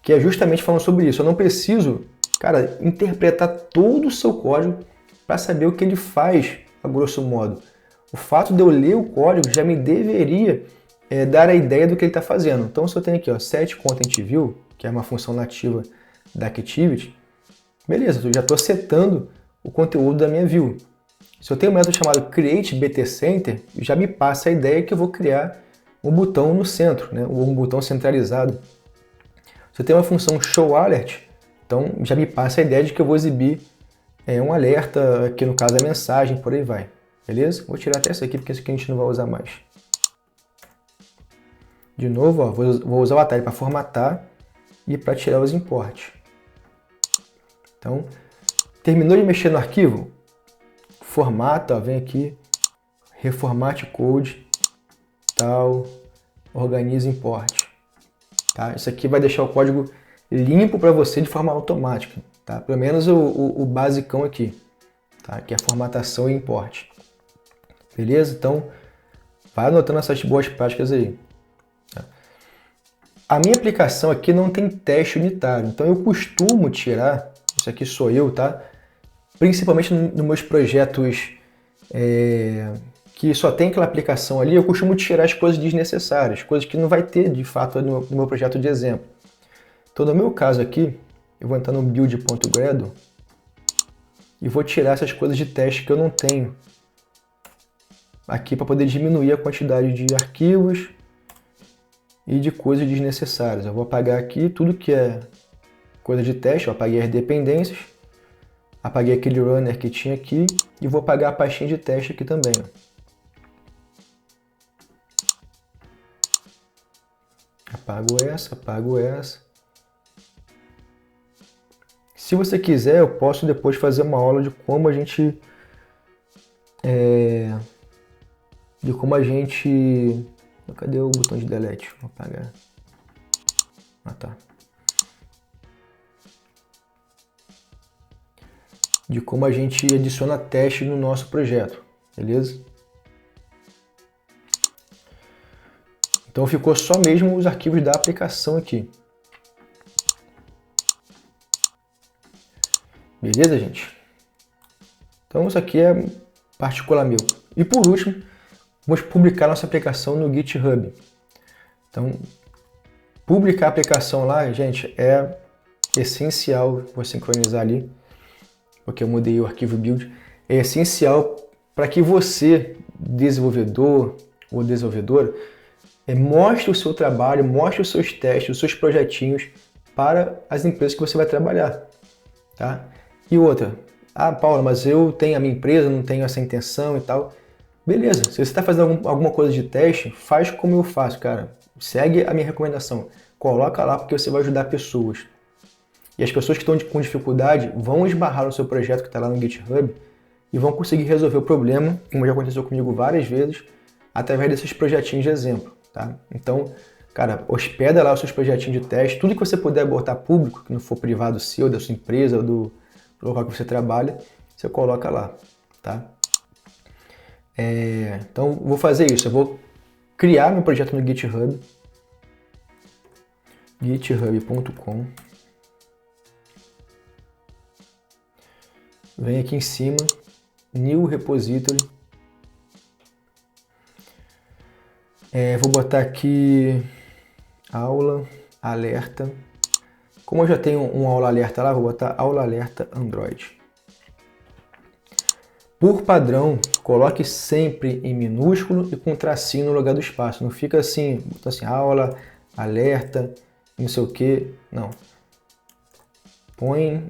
que é justamente falando sobre isso. Eu não preciso, cara, interpretar todo o seu código para saber o que ele faz, a grosso modo. O fato de eu ler o código já me deveria dar a ideia do que ele está fazendo. Então, se eu tenho aqui, ó, set content view, que é uma função nativa da Activity, beleza, eu já estou setando o conteúdo da minha view. Se eu tenho um método chamado create BT Center, já me passa a ideia que eu vou criar um botão no centro, né, ou um botão centralizado. Se eu tenho uma função showAlert, então já me passa a ideia de que eu vou exibir um alerta, aqui no caso a mensagem, por aí vai. Beleza? Vou tirar até essa aqui, porque esse aqui a gente não vai usar mais. De novo, ó, vou usar o atalho para formatar e para tirar os imports. Então, terminou de mexer no arquivo? Formata, ó, vem aqui, reformate code, tal, organiza import. Tá? Isso aqui vai deixar o código limpo para você de forma automática. Tá? Pelo menos o basicão aqui, tá? Que é a formatação e import. Beleza? Então, vai anotando essas boas práticas aí. Tá? A minha aplicação aqui não tem teste unitário, então eu costumo tirar, isso aqui sou eu, tá? Principalmente nos meus projetos que só tem aquela aplicação ali, eu costumo tirar as coisas desnecessárias, coisas que não vai ter de fato no meu projeto de exemplo. Então, no meu caso aqui, eu vou entrar no build.gradle e vou tirar essas coisas de teste que eu não tenho aqui para poder diminuir a quantidade de arquivos e de coisas desnecessárias. Eu vou apagar aqui tudo que é coisa de teste, eu apaguei as dependências, apaguei aquele runner que tinha aqui e vou apagar a pastinha de teste aqui também. Ó. apago essa, apago essa. Se você quiser, eu posso depois fazer uma aula de como a gente... Cadê o botão de delete? Vou apagar. Ah, tá. De como a gente adiciona teste no nosso projeto, beleza? Então ficou só mesmo os arquivos da aplicação aqui. Beleza, gente? Então isso aqui é particular meu. E por último, vamos publicar nossa aplicação no GitHub. Então, publicar a aplicação lá, gente, é essencial. Vou sincronizar ali, porque eu mudei o arquivo build. É essencial para que você, desenvolvedor ou desenvolvedora, mostre o seu trabalho, mostre os seus testes, os seus projetinhos para as empresas que você vai trabalhar, tá? E outra, Paula, mas eu tenho a minha empresa, não tenho essa intenção e tal. Beleza, se você está fazendo alguma coisa de teste, faz como eu faço, cara. Segue a minha recomendação. Coloca lá porque você vai ajudar pessoas. E as pessoas que estão com dificuldade vão esbarrar no seu projeto que está lá no GitHub e vão conseguir resolver o problema, como já aconteceu comigo várias vezes, através desses projetinhos de exemplo, tá? Então, cara, hospeda lá os seus projetinhos de teste, tudo que você puder botar público, que não for privado seu, da sua empresa ou do local que você trabalha, você coloca lá, tá? Então, vou fazer isso. Eu vou criar meu projeto no GitHub. github.com. Vem aqui em cima, New Repository. Vou botar aqui aula, alerta. Como eu já tenho um aula alerta lá, vou botar aula alerta Android. Por padrão, coloque sempre em minúsculo e com tracinho no lugar do espaço. Não fica assim, aula, alerta, não sei o que. Não. Põe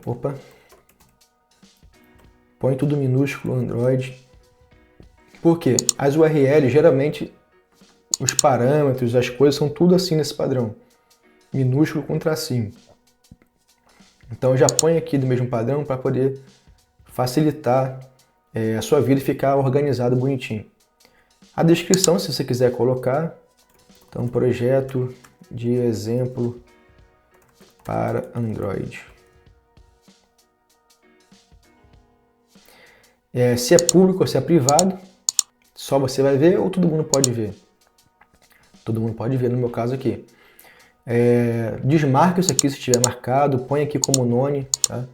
tudo minúsculo Android. Por quê? As URLs, geralmente, os parâmetros, as coisas são tudo assim nesse padrão. Minúsculo com tracinho. Então eu já ponho aqui do mesmo padrão para poder facilitar a sua vida e ficar organizado bonitinho. A descrição, se você quiser colocar, então projeto de exemplo para Android. Se é público ou se é privado, só você vai ver ou todo mundo pode ver? Todo mundo pode ver, no meu caso aqui. Desmarque isso aqui se estiver marcado, põe aqui como nome, tá?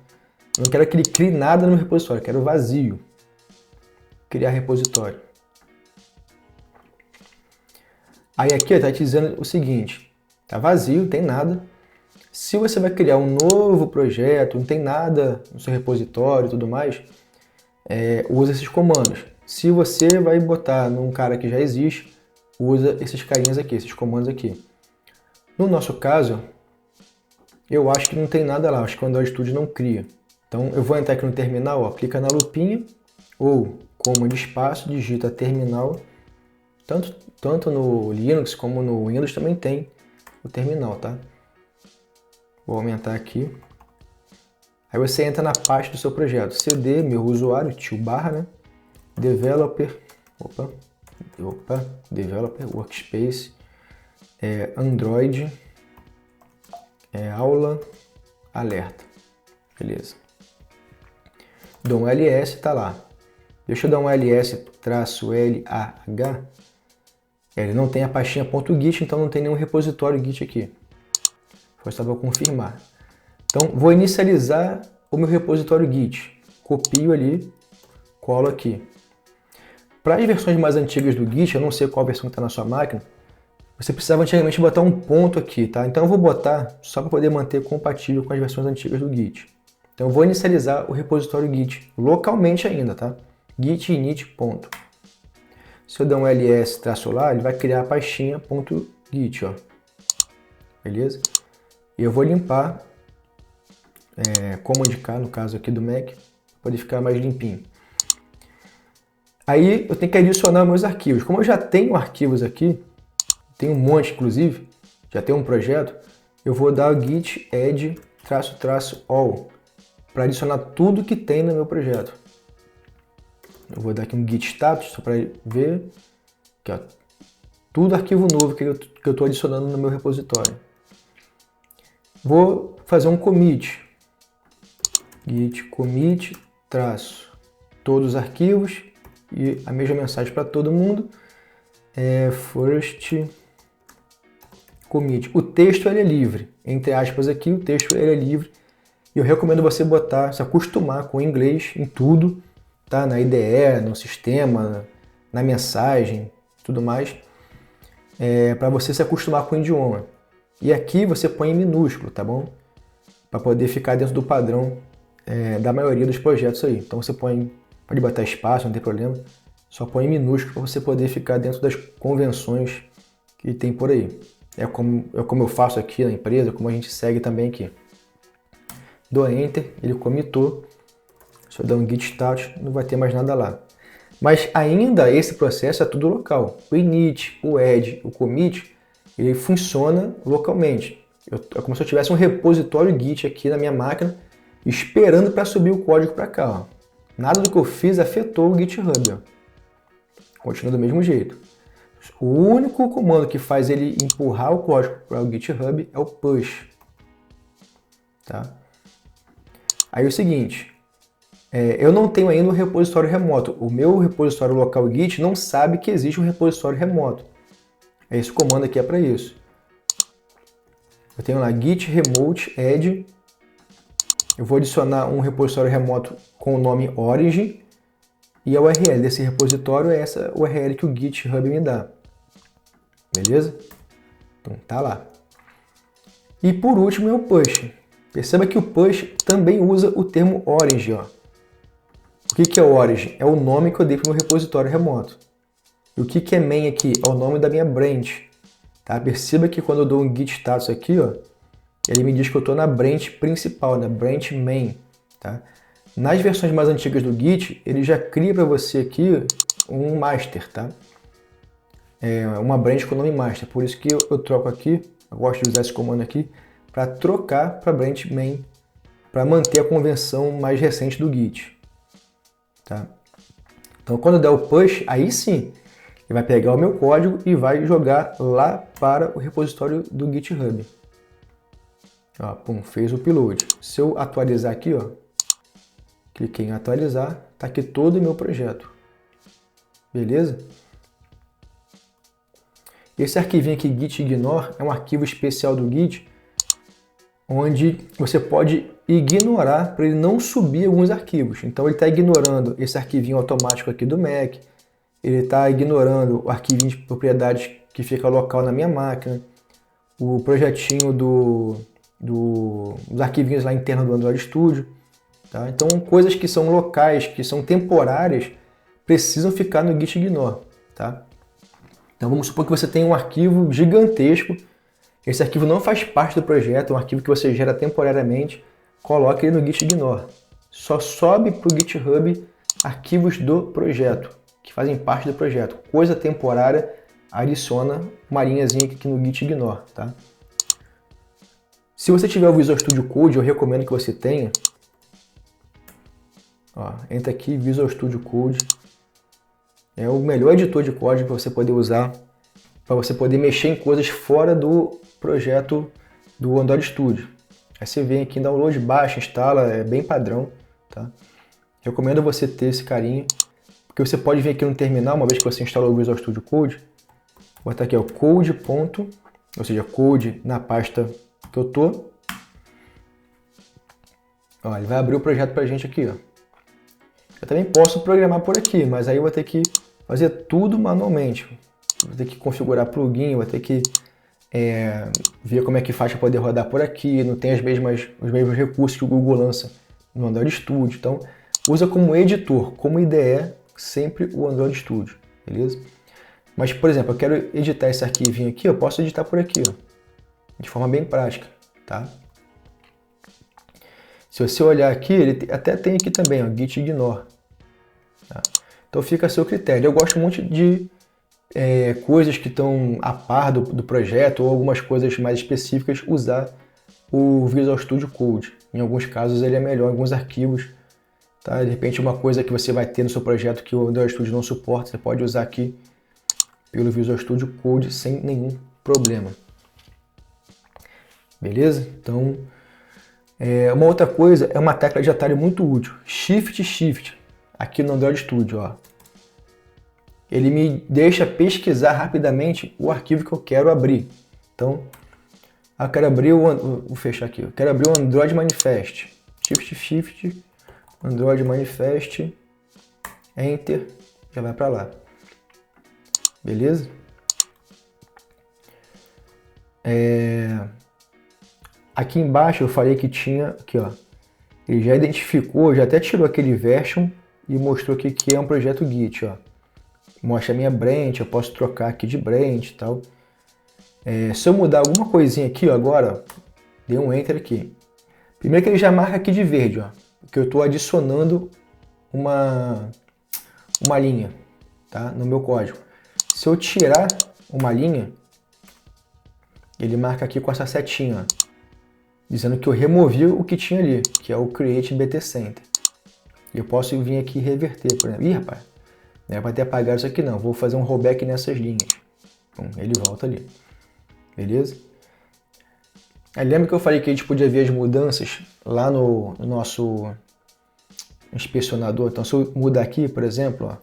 Eu não quero que ele crie nada no repositório, eu quero vazio. Criar repositório. Aí aqui está te dizendo o seguinte, tá vazio, não tem nada. Se você vai criar um novo projeto, não tem nada no seu repositório e tudo mais, usa esses comandos. Se você vai botar num cara que já existe, usa esses carinhas aqui, esses comandos aqui. No nosso caso, eu acho que não tem nada lá, acho que o Android Studio não cria. Então eu vou entrar aqui no terminal, ó, clica na lupinha, ou comando espaço, digita terminal. Tanto no Linux como no Windows também tem o terminal, tá? Vou aumentar aqui. Aí você entra na pasta do seu projeto. CD, meu usuário, /, né? Developer, Developer, Workspace, Android, aula, alerta. Beleza. Dou um ls, tá lá. Deixa eu dar um ls-lah. Ele não tem a pastinha .git, então não tem nenhum repositório git aqui. Foi só para confirmar. Então, vou inicializar o meu repositório git. Copio ali, colo aqui. Para as versões mais antigas do Git, eu não sei qual versão que está na sua máquina, você precisava antigamente botar um ponto aqui, tá? Então eu vou botar só para poder manter compatível com as versões antigas do Git. Então eu vou inicializar o repositório Git, localmente ainda, tá? Git init ponto. Se eu der um ls-lá, ele vai criar a pastinha .git, ó. Beleza? E eu vou limpar Command K, no caso aqui do Mac, para poder ficar mais limpinho. Aí eu tenho que adicionar meus arquivos. Como eu já tenho arquivos aqui, tem um monte inclusive, já tem um projeto, eu vou dar o git add --all para adicionar tudo que tem no meu projeto. Eu vou dar aqui um git status só para ver aqui, ó, tudo arquivo novo que eu estou adicionando no meu repositório. Vou fazer um commit, git commit todos os arquivos e a mesma mensagem para todo mundo. First commit. O texto ele é livre, entre aspas aqui, o texto ele é livre. E eu recomendo você se acostumar com o inglês em tudo, tá? Na IDE, no sistema, na mensagem, tudo mais, para você se acostumar com o idioma. E aqui você põe em minúsculo, tá bom? Para poder ficar dentro do padrão da maioria dos projetos aí. Então você pode botar espaço, não tem problema. Só põe em minúsculo para você poder ficar dentro das convenções que tem por aí. É como eu faço aqui na empresa, como a gente segue também aqui. Dou Enter, ele comitou. Se eu der um git status, não vai ter mais nada lá. Mas ainda esse processo é tudo local. O init, o add, o commit, ele funciona localmente. É como se eu tivesse um repositório Git aqui na minha máquina, esperando para subir o código para cá. Ó. Nada do que eu fiz afetou o GitHub. Ó. Continua do mesmo jeito. O único comando que faz ele empurrar o código para o GitHub é o push. Tá? Aí é o seguinte, eu não tenho ainda um repositório remoto. O meu repositório local Git não sabe que existe um repositório remoto. Esse comando aqui é para isso. Eu tenho lá git remote add. Eu vou adicionar um repositório remoto com o nome origin. E a URL desse repositório é essa URL que o GitHub me dá. Beleza? Então tá lá. E por último é o push. Perceba que o push também usa o termo origin. Ó. O que é o origin? É o nome que eu dei para o meu repositório remoto. E o que é main aqui? É o nome da minha branch. Tá? Perceba que quando eu dou um git status aqui, ó, ele me diz que eu estou na branch principal, na branch main. Tá? Nas versões mais antigas do Git, ele já cria para você aqui um master, tá? Uma branch com o nome master. Por isso que eu troco aqui, eu gosto de usar esse comando aqui, para trocar para branch main, para manter a convenção mais recente do Git. Tá? Então quando eu der o push, aí sim, ele vai pegar o meu código e vai jogar lá para o repositório do GitHub. Ó, pum, fez o upload. Se eu atualizar aqui, ó, cliquei em atualizar, tá aqui todo o meu projeto. Beleza? Esse arquivinho aqui, gitignore, é um arquivo especial do Git, onde você pode ignorar para ele não subir alguns arquivos. Então ele está ignorando esse arquivinho automático aqui do Mac, ele está ignorando o arquivinho de propriedades que fica local na minha máquina, o projetinho dos arquivinhos lá internos do Android Studio. Tá? Então coisas que são locais, que são temporárias, precisam ficar no gitignore. Tá? Então vamos supor que você tem um arquivo gigantesco, esse arquivo não faz parte do projeto, é um arquivo que você gera temporariamente, coloque ele no gitignore. Só sobe para o GitHub arquivos do projeto, que fazem parte do projeto. Coisa temporária, adiciona uma linhazinha aqui no gitignore. Tá? Se você tiver o Visual Studio Code, eu recomendo que você tenha. Ó, entra aqui, Visual Studio Code. É o melhor editor de código para você poder usar, para você poder mexer em coisas fora do projeto do Android Studio. Aí você vem aqui em download, baixa, instala, é bem padrão. Tá? Recomendo você ter esse carinha, porque você pode vir aqui no terminal, uma vez que você instalou o Visual Studio Code, botar aqui ó, code. Ou seja, code na pasta que eu tô. Ó, ele vai abrir o projeto pra gente aqui. Ó. Eu também posso programar por aqui, mas aí eu vou ter que fazer tudo manualmente. Vou ter que configurar plugin, vou ter que ver como é que faz para poder rodar por aqui. Não tem os mesmos recursos que o Google lança no Android Studio. Então, usa como editor, como IDE, sempre o Android Studio, beleza? Mas, por exemplo, eu quero editar esse arquivinho aqui, eu posso editar por aqui, ó, de forma bem prática, tá? Se você olhar aqui, ele até tem aqui também, ó, gitignore. Tá? Então fica a seu critério. Eu gosto muito de coisas que estão a par do projeto ou algumas coisas mais específicas, usar o Visual Studio Code. Em alguns casos ele é melhor, em alguns arquivos. Tá? De repente uma coisa que você vai ter no seu projeto que o Visual Studio não suporta, você pode usar aqui pelo Visual Studio Code sem nenhum problema. Beleza? Então, uma outra coisa é uma tecla de atalho muito útil. Shift aqui no Android Studio. Ó. Ele me deixa pesquisar rapidamente o arquivo que eu quero abrir. Então, eu quero abrir vou fechar aqui. Eu quero abrir o Android Manifest. Shift, Android Manifest, Enter, já vai para lá. Beleza? Aqui embaixo eu falei que tinha, aqui ó, ele já identificou, já até tirou aquele version e mostrou aqui que é um projeto Git, ó. Mostra a minha branch, eu posso trocar aqui de branch e tal. Se eu mudar alguma coisinha aqui, ó, agora, dei um Enter aqui. Primeiro que ele já marca aqui de verde, ó, porque eu estou adicionando uma linha, tá, no meu código. Se eu tirar uma linha, ele marca aqui com essa setinha, ó, dizendo que eu removi o que tinha ali, que é o Create BT Center. E eu posso vir aqui e reverter, por exemplo. Ih, rapaz, não é para ter apagado isso aqui não, vou fazer um rollback nessas linhas. Então, ele volta ali. Beleza? Aí, lembra que eu falei que a gente podia ver as mudanças lá no nosso inspecionador? Então, se eu mudar aqui, por exemplo,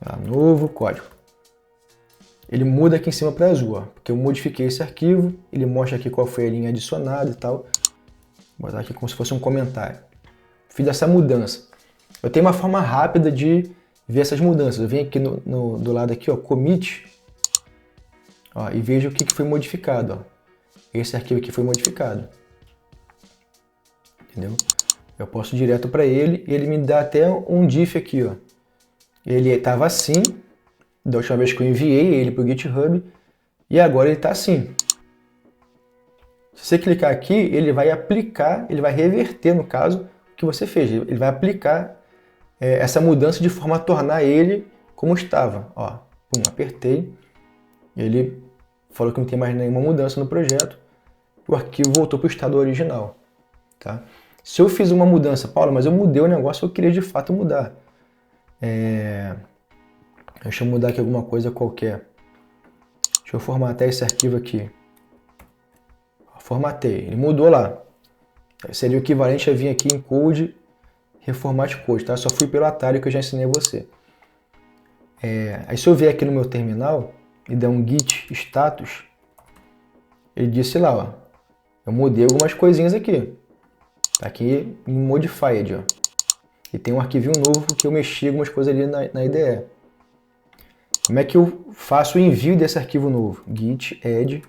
ó, novo código. Ele muda aqui em cima para azul, ó, porque eu modifiquei esse arquivo, ele mostra aqui qual foi a linha adicionada e tal. Vou botar aqui como se fosse um comentário. Fiz essa mudança. Eu tenho uma forma rápida de ver essas mudanças. Eu venho aqui do lado aqui, ó, commit, ó, e vejo o que foi modificado. Ó. Esse arquivo aqui foi modificado. Entendeu? Eu posso ir direto para ele e ele me dá até um diff aqui. Ó. Ele estava assim, da última vez que eu enviei ele para o GitHub, e agora ele está assim. Se você clicar aqui, ele vai aplicar, ele vai reverter, no caso, o que você fez. Ele vai aplicar essa mudança de forma a tornar ele como estava. Ó, pum, apertei, ele falou que não tem mais nenhuma mudança no projeto, o arquivo voltou para o estado original. Tá? Se eu fiz uma mudança, Paulo, mas eu mudei o negócio que eu queria de fato mudar. Deixa eu mudar aqui alguma coisa qualquer. Deixa eu formatar esse arquivo aqui. Formatei, ele mudou lá. Seria o equivalente a vir aqui em Code, Reformate Code, tá? Só fui pelo atalho que eu já ensinei a você. Aí se eu vier aqui no meu terminal e der um git status, ele disse lá, ó, eu mudei algumas coisinhas aqui. Tá aqui em Modified, ó. E tem um arquivinho novo que eu mexi algumas coisas ali na IDE. Como é que eu faço o envio desse arquivo novo? Git add.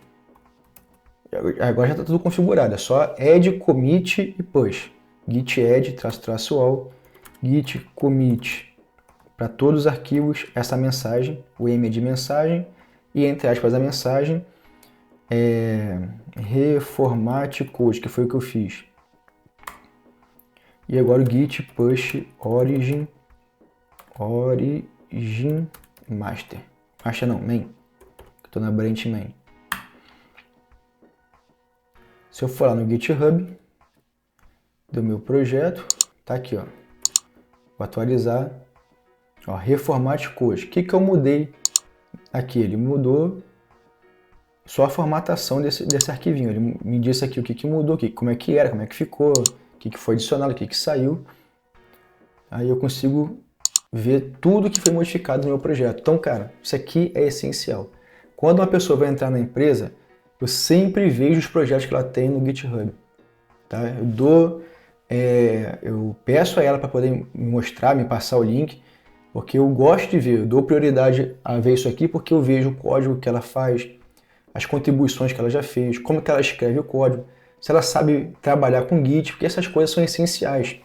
Agora já está tudo configurado, é só add, commit e push. Git add, --all, git commit para todos os arquivos essa mensagem, o M é de mensagem, e entre aspas a mensagem reformate code, que foi o que eu fiz. E agora o git push origin master. Master não, main. Estou na branch main. Se eu for lá no GitHub do meu projeto, tá aqui, ó. Vou atualizar, ó, reformate code. O que eu mudei aqui? Ele mudou só a formatação desse arquivinho. Ele me disse aqui o que mudou, como é que era, como é que ficou, o que foi adicionado, o que saiu. Aí eu consigo ver tudo que foi modificado no meu projeto. Então, cara, isso aqui é essencial. Quando uma pessoa vai entrar na empresa, eu sempre vejo os projetos que ela tem no GitHub. Tá? Eu peço a ela para poder me mostrar, me passar o link, porque eu gosto de ver, eu dou prioridade a ver isso aqui porque eu vejo o código que ela faz, as contribuições que ela já fez, como que ela escreve o código, se ela sabe trabalhar com Git, porque essas coisas são essenciais.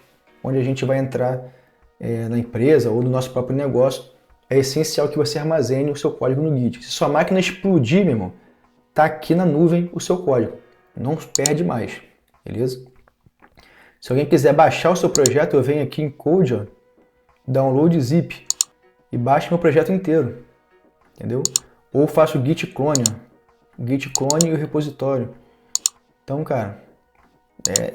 Onde a gente vai entrar na empresa ou no nosso próprio negócio, é essencial que você armazene o seu código no Git. Se sua máquina explodir, meu irmão, tá aqui na nuvem o seu código. Não perde mais, beleza? Se alguém quiser baixar o seu projeto, eu venho aqui em Code, ó, Download Zip. e baixo meu projeto inteiro, entendeu? Ou faço git clone, ó. Git clone e o repositório. Então, cara,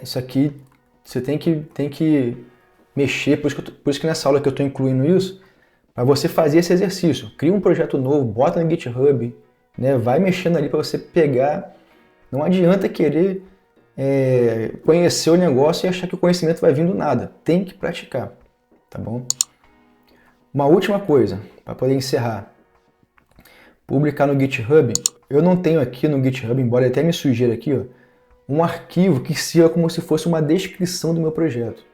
isso aqui você tem que mexer, por isso que nessa aula que eu estou incluindo isso, para você fazer esse exercício. Cria um projeto novo, bota no GitHub, né? Vai mexendo ali para você pegar. Não adianta querer conhecer o negócio e achar que o conhecimento vai vir do nada. Tem que praticar, tá bom? Uma última coisa, para poder encerrar. Publicar no GitHub. Eu não tenho aqui no GitHub, embora até me sugira aqui, ó, um arquivo que sirva como se fosse uma descrição do meu projeto.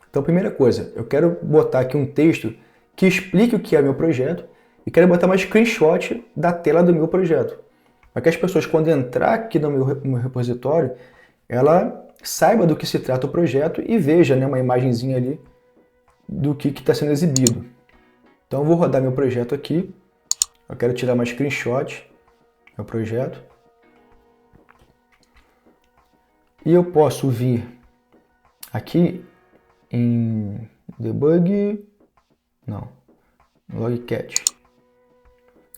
Então, primeira coisa, eu quero botar aqui um texto que explique o que é meu projeto e quero botar uma screenshot da tela do meu projeto. Para que as pessoas, quando entrar aqui no meu repositório, ela saiba do que se trata o projeto e veja, né, uma imagenzinha ali do que está sendo exibido. Então, eu vou rodar meu projeto aqui. Eu quero tirar uma screenshot do meu projeto. E eu posso vir aqui em debug, não, logcat.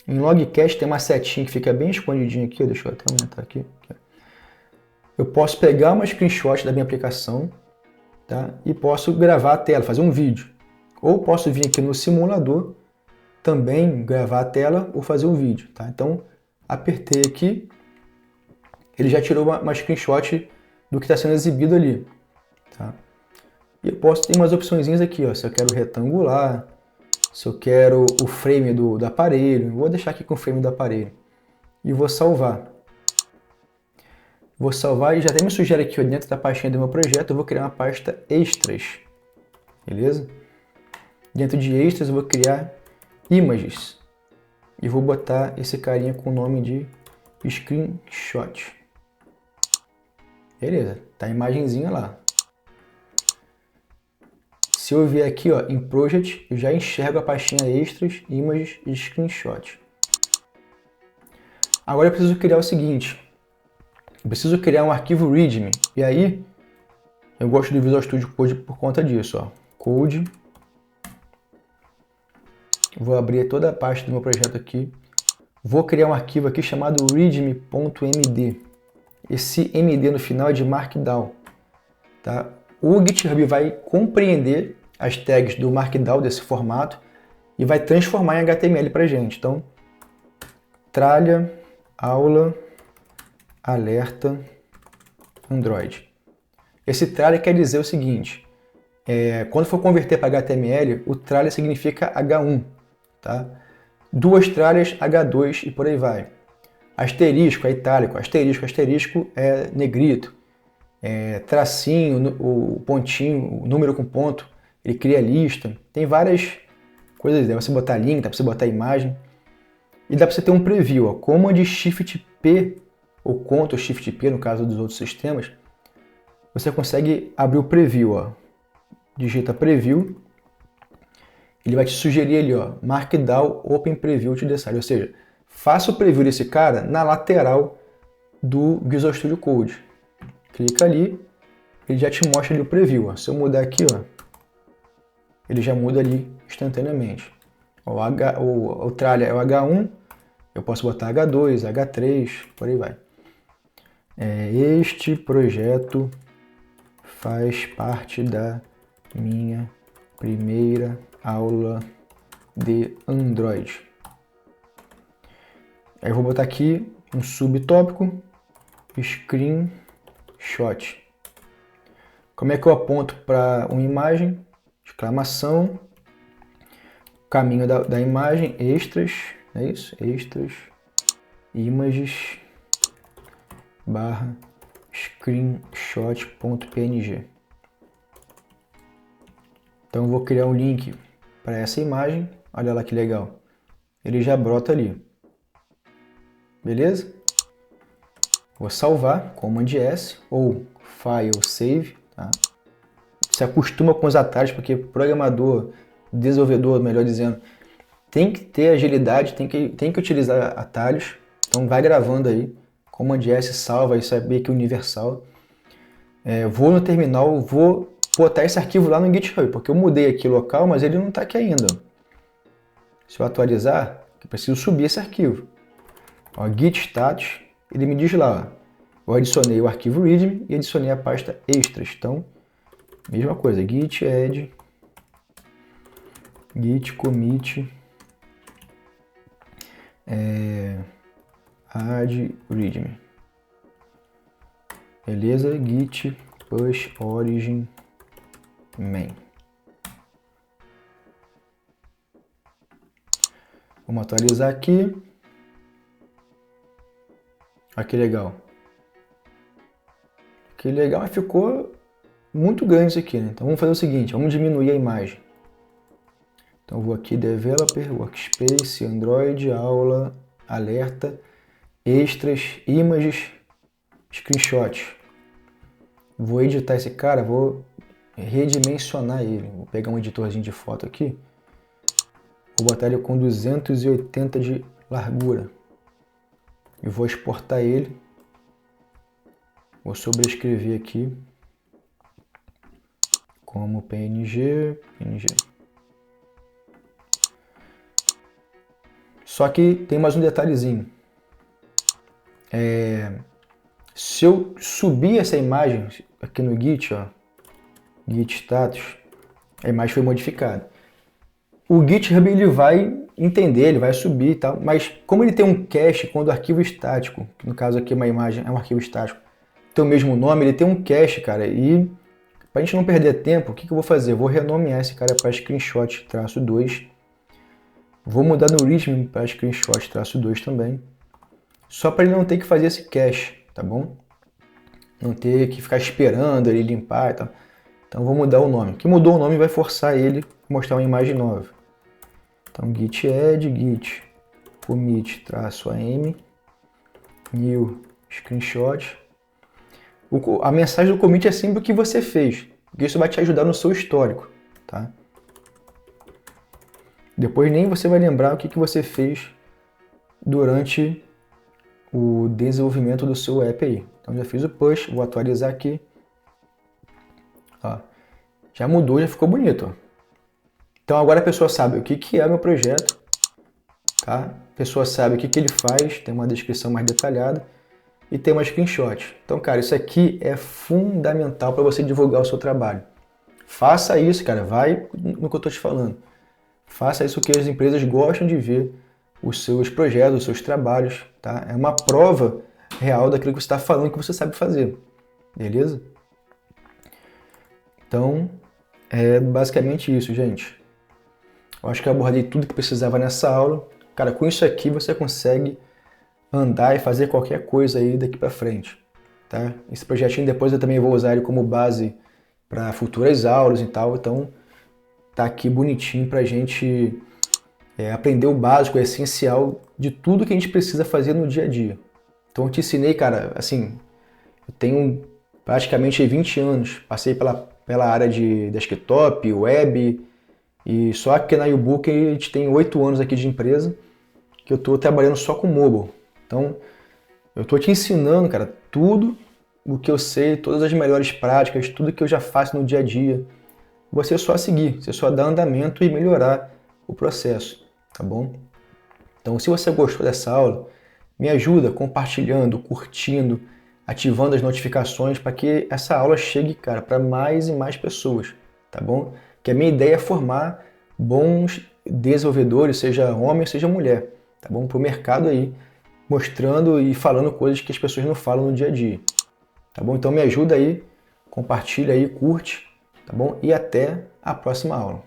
Em logcat tem uma setinha que fica bem escondidinha aqui, deixa eu até aumentar aqui. Eu posso pegar uma screenshot da minha aplicação, tá? E posso gravar a tela, fazer um vídeo. Ou posso vir aqui no simulador, também gravar a tela ou fazer um vídeo, tá? Então, apertei aqui, ele já tirou uma screenshot do que está sendo exibido ali, tá? E eu posso ter umas opções aqui, ó, se eu quero retangular, se eu quero o frame do aparelho, vou deixar aqui com o frame do aparelho. E vou salvar. Vou salvar e já até me sugere aqui, ó, dentro da pastinha do meu projeto, eu vou criar uma pasta extras, beleza? Dentro de extras eu vou criar images e vou botar esse carinha com o nome de screenshot. Beleza, tá a imagenzinha lá. Se eu vier aqui, ó, em Project, eu já enxergo a pastinha extras, images e screenshot. Agora eu preciso criar o seguinte. Eu preciso criar um arquivo README. E aí, eu gosto do Visual Studio Code por conta disso, ó. Code. Vou abrir toda a pasta do meu projeto aqui. Vou criar um arquivo aqui chamado readme.md. Esse MD no final é de Markdown, tá? O GitHub vai compreender as tags do Markdown desse formato e vai transformar em HTML para gente. Então, tralha, aula, alerta, Android. Esse tralha quer dizer o seguinte, quando for converter para HTML, o tralha significa H1, tá? Duas tralhas, H2 e por aí vai. Asterisco é itálico, asterisco é negrito. Tracinho, o pontinho, o número com ponto, ele cria lista. Tem várias coisas, dá pra você botar link, dá pra você botar imagem. E dá pra você ter um preview, ó, Command Shift P, ou Ctrl Shift P no caso dos outros sistemas. Você consegue abrir o preview, ó. Digita preview. Ele vai te sugerir ali, ó, Markdown Open Preview to Decide, ou seja, faça o preview desse cara na lateral do Visual Studio Code. Clica ali, ele já te mostra ali o preview. Ó. Se eu mudar aqui, ó, ele já muda ali instantaneamente. O tralha é o H1, eu posso botar H2, H3, por aí vai. Este projeto faz parte da minha primeira aula de Android. Aí eu vou botar aqui um subtópico, screenshot. Como é que eu aponto para uma imagem? Exclamação, caminho da imagem, extras, é isso? Extras, images, barra, screenshot.png. Então eu vou criar um link para essa imagem, olha lá que legal. Ele já brota ali. Beleza? Vou salvar, Command S ou File Save. Tá? Se acostuma com os atalhos, porque programador, desenvolvedor, melhor dizendo, tem que ter agilidade, tem que utilizar atalhos. Então vai gravando aí, Command S salva, isso é meio que universal. Vou no terminal, vou botar esse arquivo lá no GitHub, porque eu mudei aqui o local, mas ele não está aqui ainda. Se eu atualizar, eu preciso subir esse arquivo. Ó, git status, ele me diz lá, ó, eu adicionei o arquivo readme e adicionei a pasta extras. Então, mesma coisa, git add, git commit, add readme. Beleza? Git push origin main. Vamos atualizar aqui. Olha que legal. Que legal, mas ficou muito grande isso aqui, né? Então vamos fazer o seguinte, vamos diminuir a imagem. Então vou aqui, Developer, Workspace, Android, Aula, Alerta, Extras, Images, Screenshots. Vou editar esse cara, vou redimensionar ele. Vou pegar um editorzinho de foto aqui. Vou botar ele com 280 de largura. E vou exportar ele. Vou sobrescrever aqui como PNG. Só que tem mais um detalhezinho. Se eu subir essa imagem aqui no Git, ó, Git status, a imagem foi modificada. O GitHub ele vai entender, ele vai subir e tal, mas como ele tem um cache quando o arquivo estático, que no caso aqui uma imagem é um arquivo estático, tem o mesmo nome, ele tem um cache, cara, e pra gente não perder tempo, o que eu vou fazer? Eu vou renomear esse cara para screenshot-2, vou mudar no readme para screenshot-2 também, só para ele não ter que fazer esse cache, tá bom? Não ter que ficar esperando ele limpar e tal. Então vou mudar o nome. Que mudou o nome vai forçar ele a mostrar uma imagem nova. Então git add, git commit -am, new screenshot. A mensagem do commit é sempre o que você fez, porque isso vai te ajudar no seu histórico, tá? Depois nem você vai lembrar o que você fez durante o desenvolvimento do seu app aí. Então já fiz o push, vou atualizar aqui. Ó, já mudou, já ficou bonito. Ó. Então agora a pessoa sabe o que é o meu projeto, tá? A pessoa sabe o que ele faz, tem uma descrição mais detalhada e tem uma screenshot. Então, cara, isso aqui é fundamental para você divulgar o seu trabalho. Faça isso, cara, vai no que eu estou te falando. Faça isso que as empresas gostam de ver os seus projetos, os seus trabalhos, tá? É uma prova real daquilo que você está falando que você sabe fazer, beleza? Então, é basicamente isso, gente. Eu acho que eu abordei tudo que precisava nessa aula. Cara, com isso aqui você consegue andar e fazer qualquer coisa aí daqui para frente, tá? Esse projetinho depois eu também vou usar ele como base para futuras aulas e tal, então tá aqui bonitinho pra gente aprender o básico, o essencial de tudo que a gente precisa fazer no dia a dia. Então eu te ensinei, cara, assim, eu tenho praticamente 20 anos, passei pela área de desktop, web, e só aqui na U-Book a gente tem 8 anos aqui de empresa, que eu estou trabalhando só com mobile. Então, eu estou te ensinando, cara, tudo o que eu sei, todas as melhores práticas, tudo que eu já faço no dia a dia. Você só seguir, você só dar andamento e melhorar o processo, tá bom? Então, se você gostou dessa aula, me ajuda compartilhando, curtindo, ativando as notificações para que essa aula chegue, cara, para mais e mais pessoas, tá bom? Que a minha ideia é formar bons desenvolvedores, seja homem, seja mulher, tá bom? Para o mercado aí, mostrando e falando coisas que as pessoas não falam no dia a dia, tá bom? Então me ajuda aí, compartilha aí, curte, tá bom? E até a próxima aula.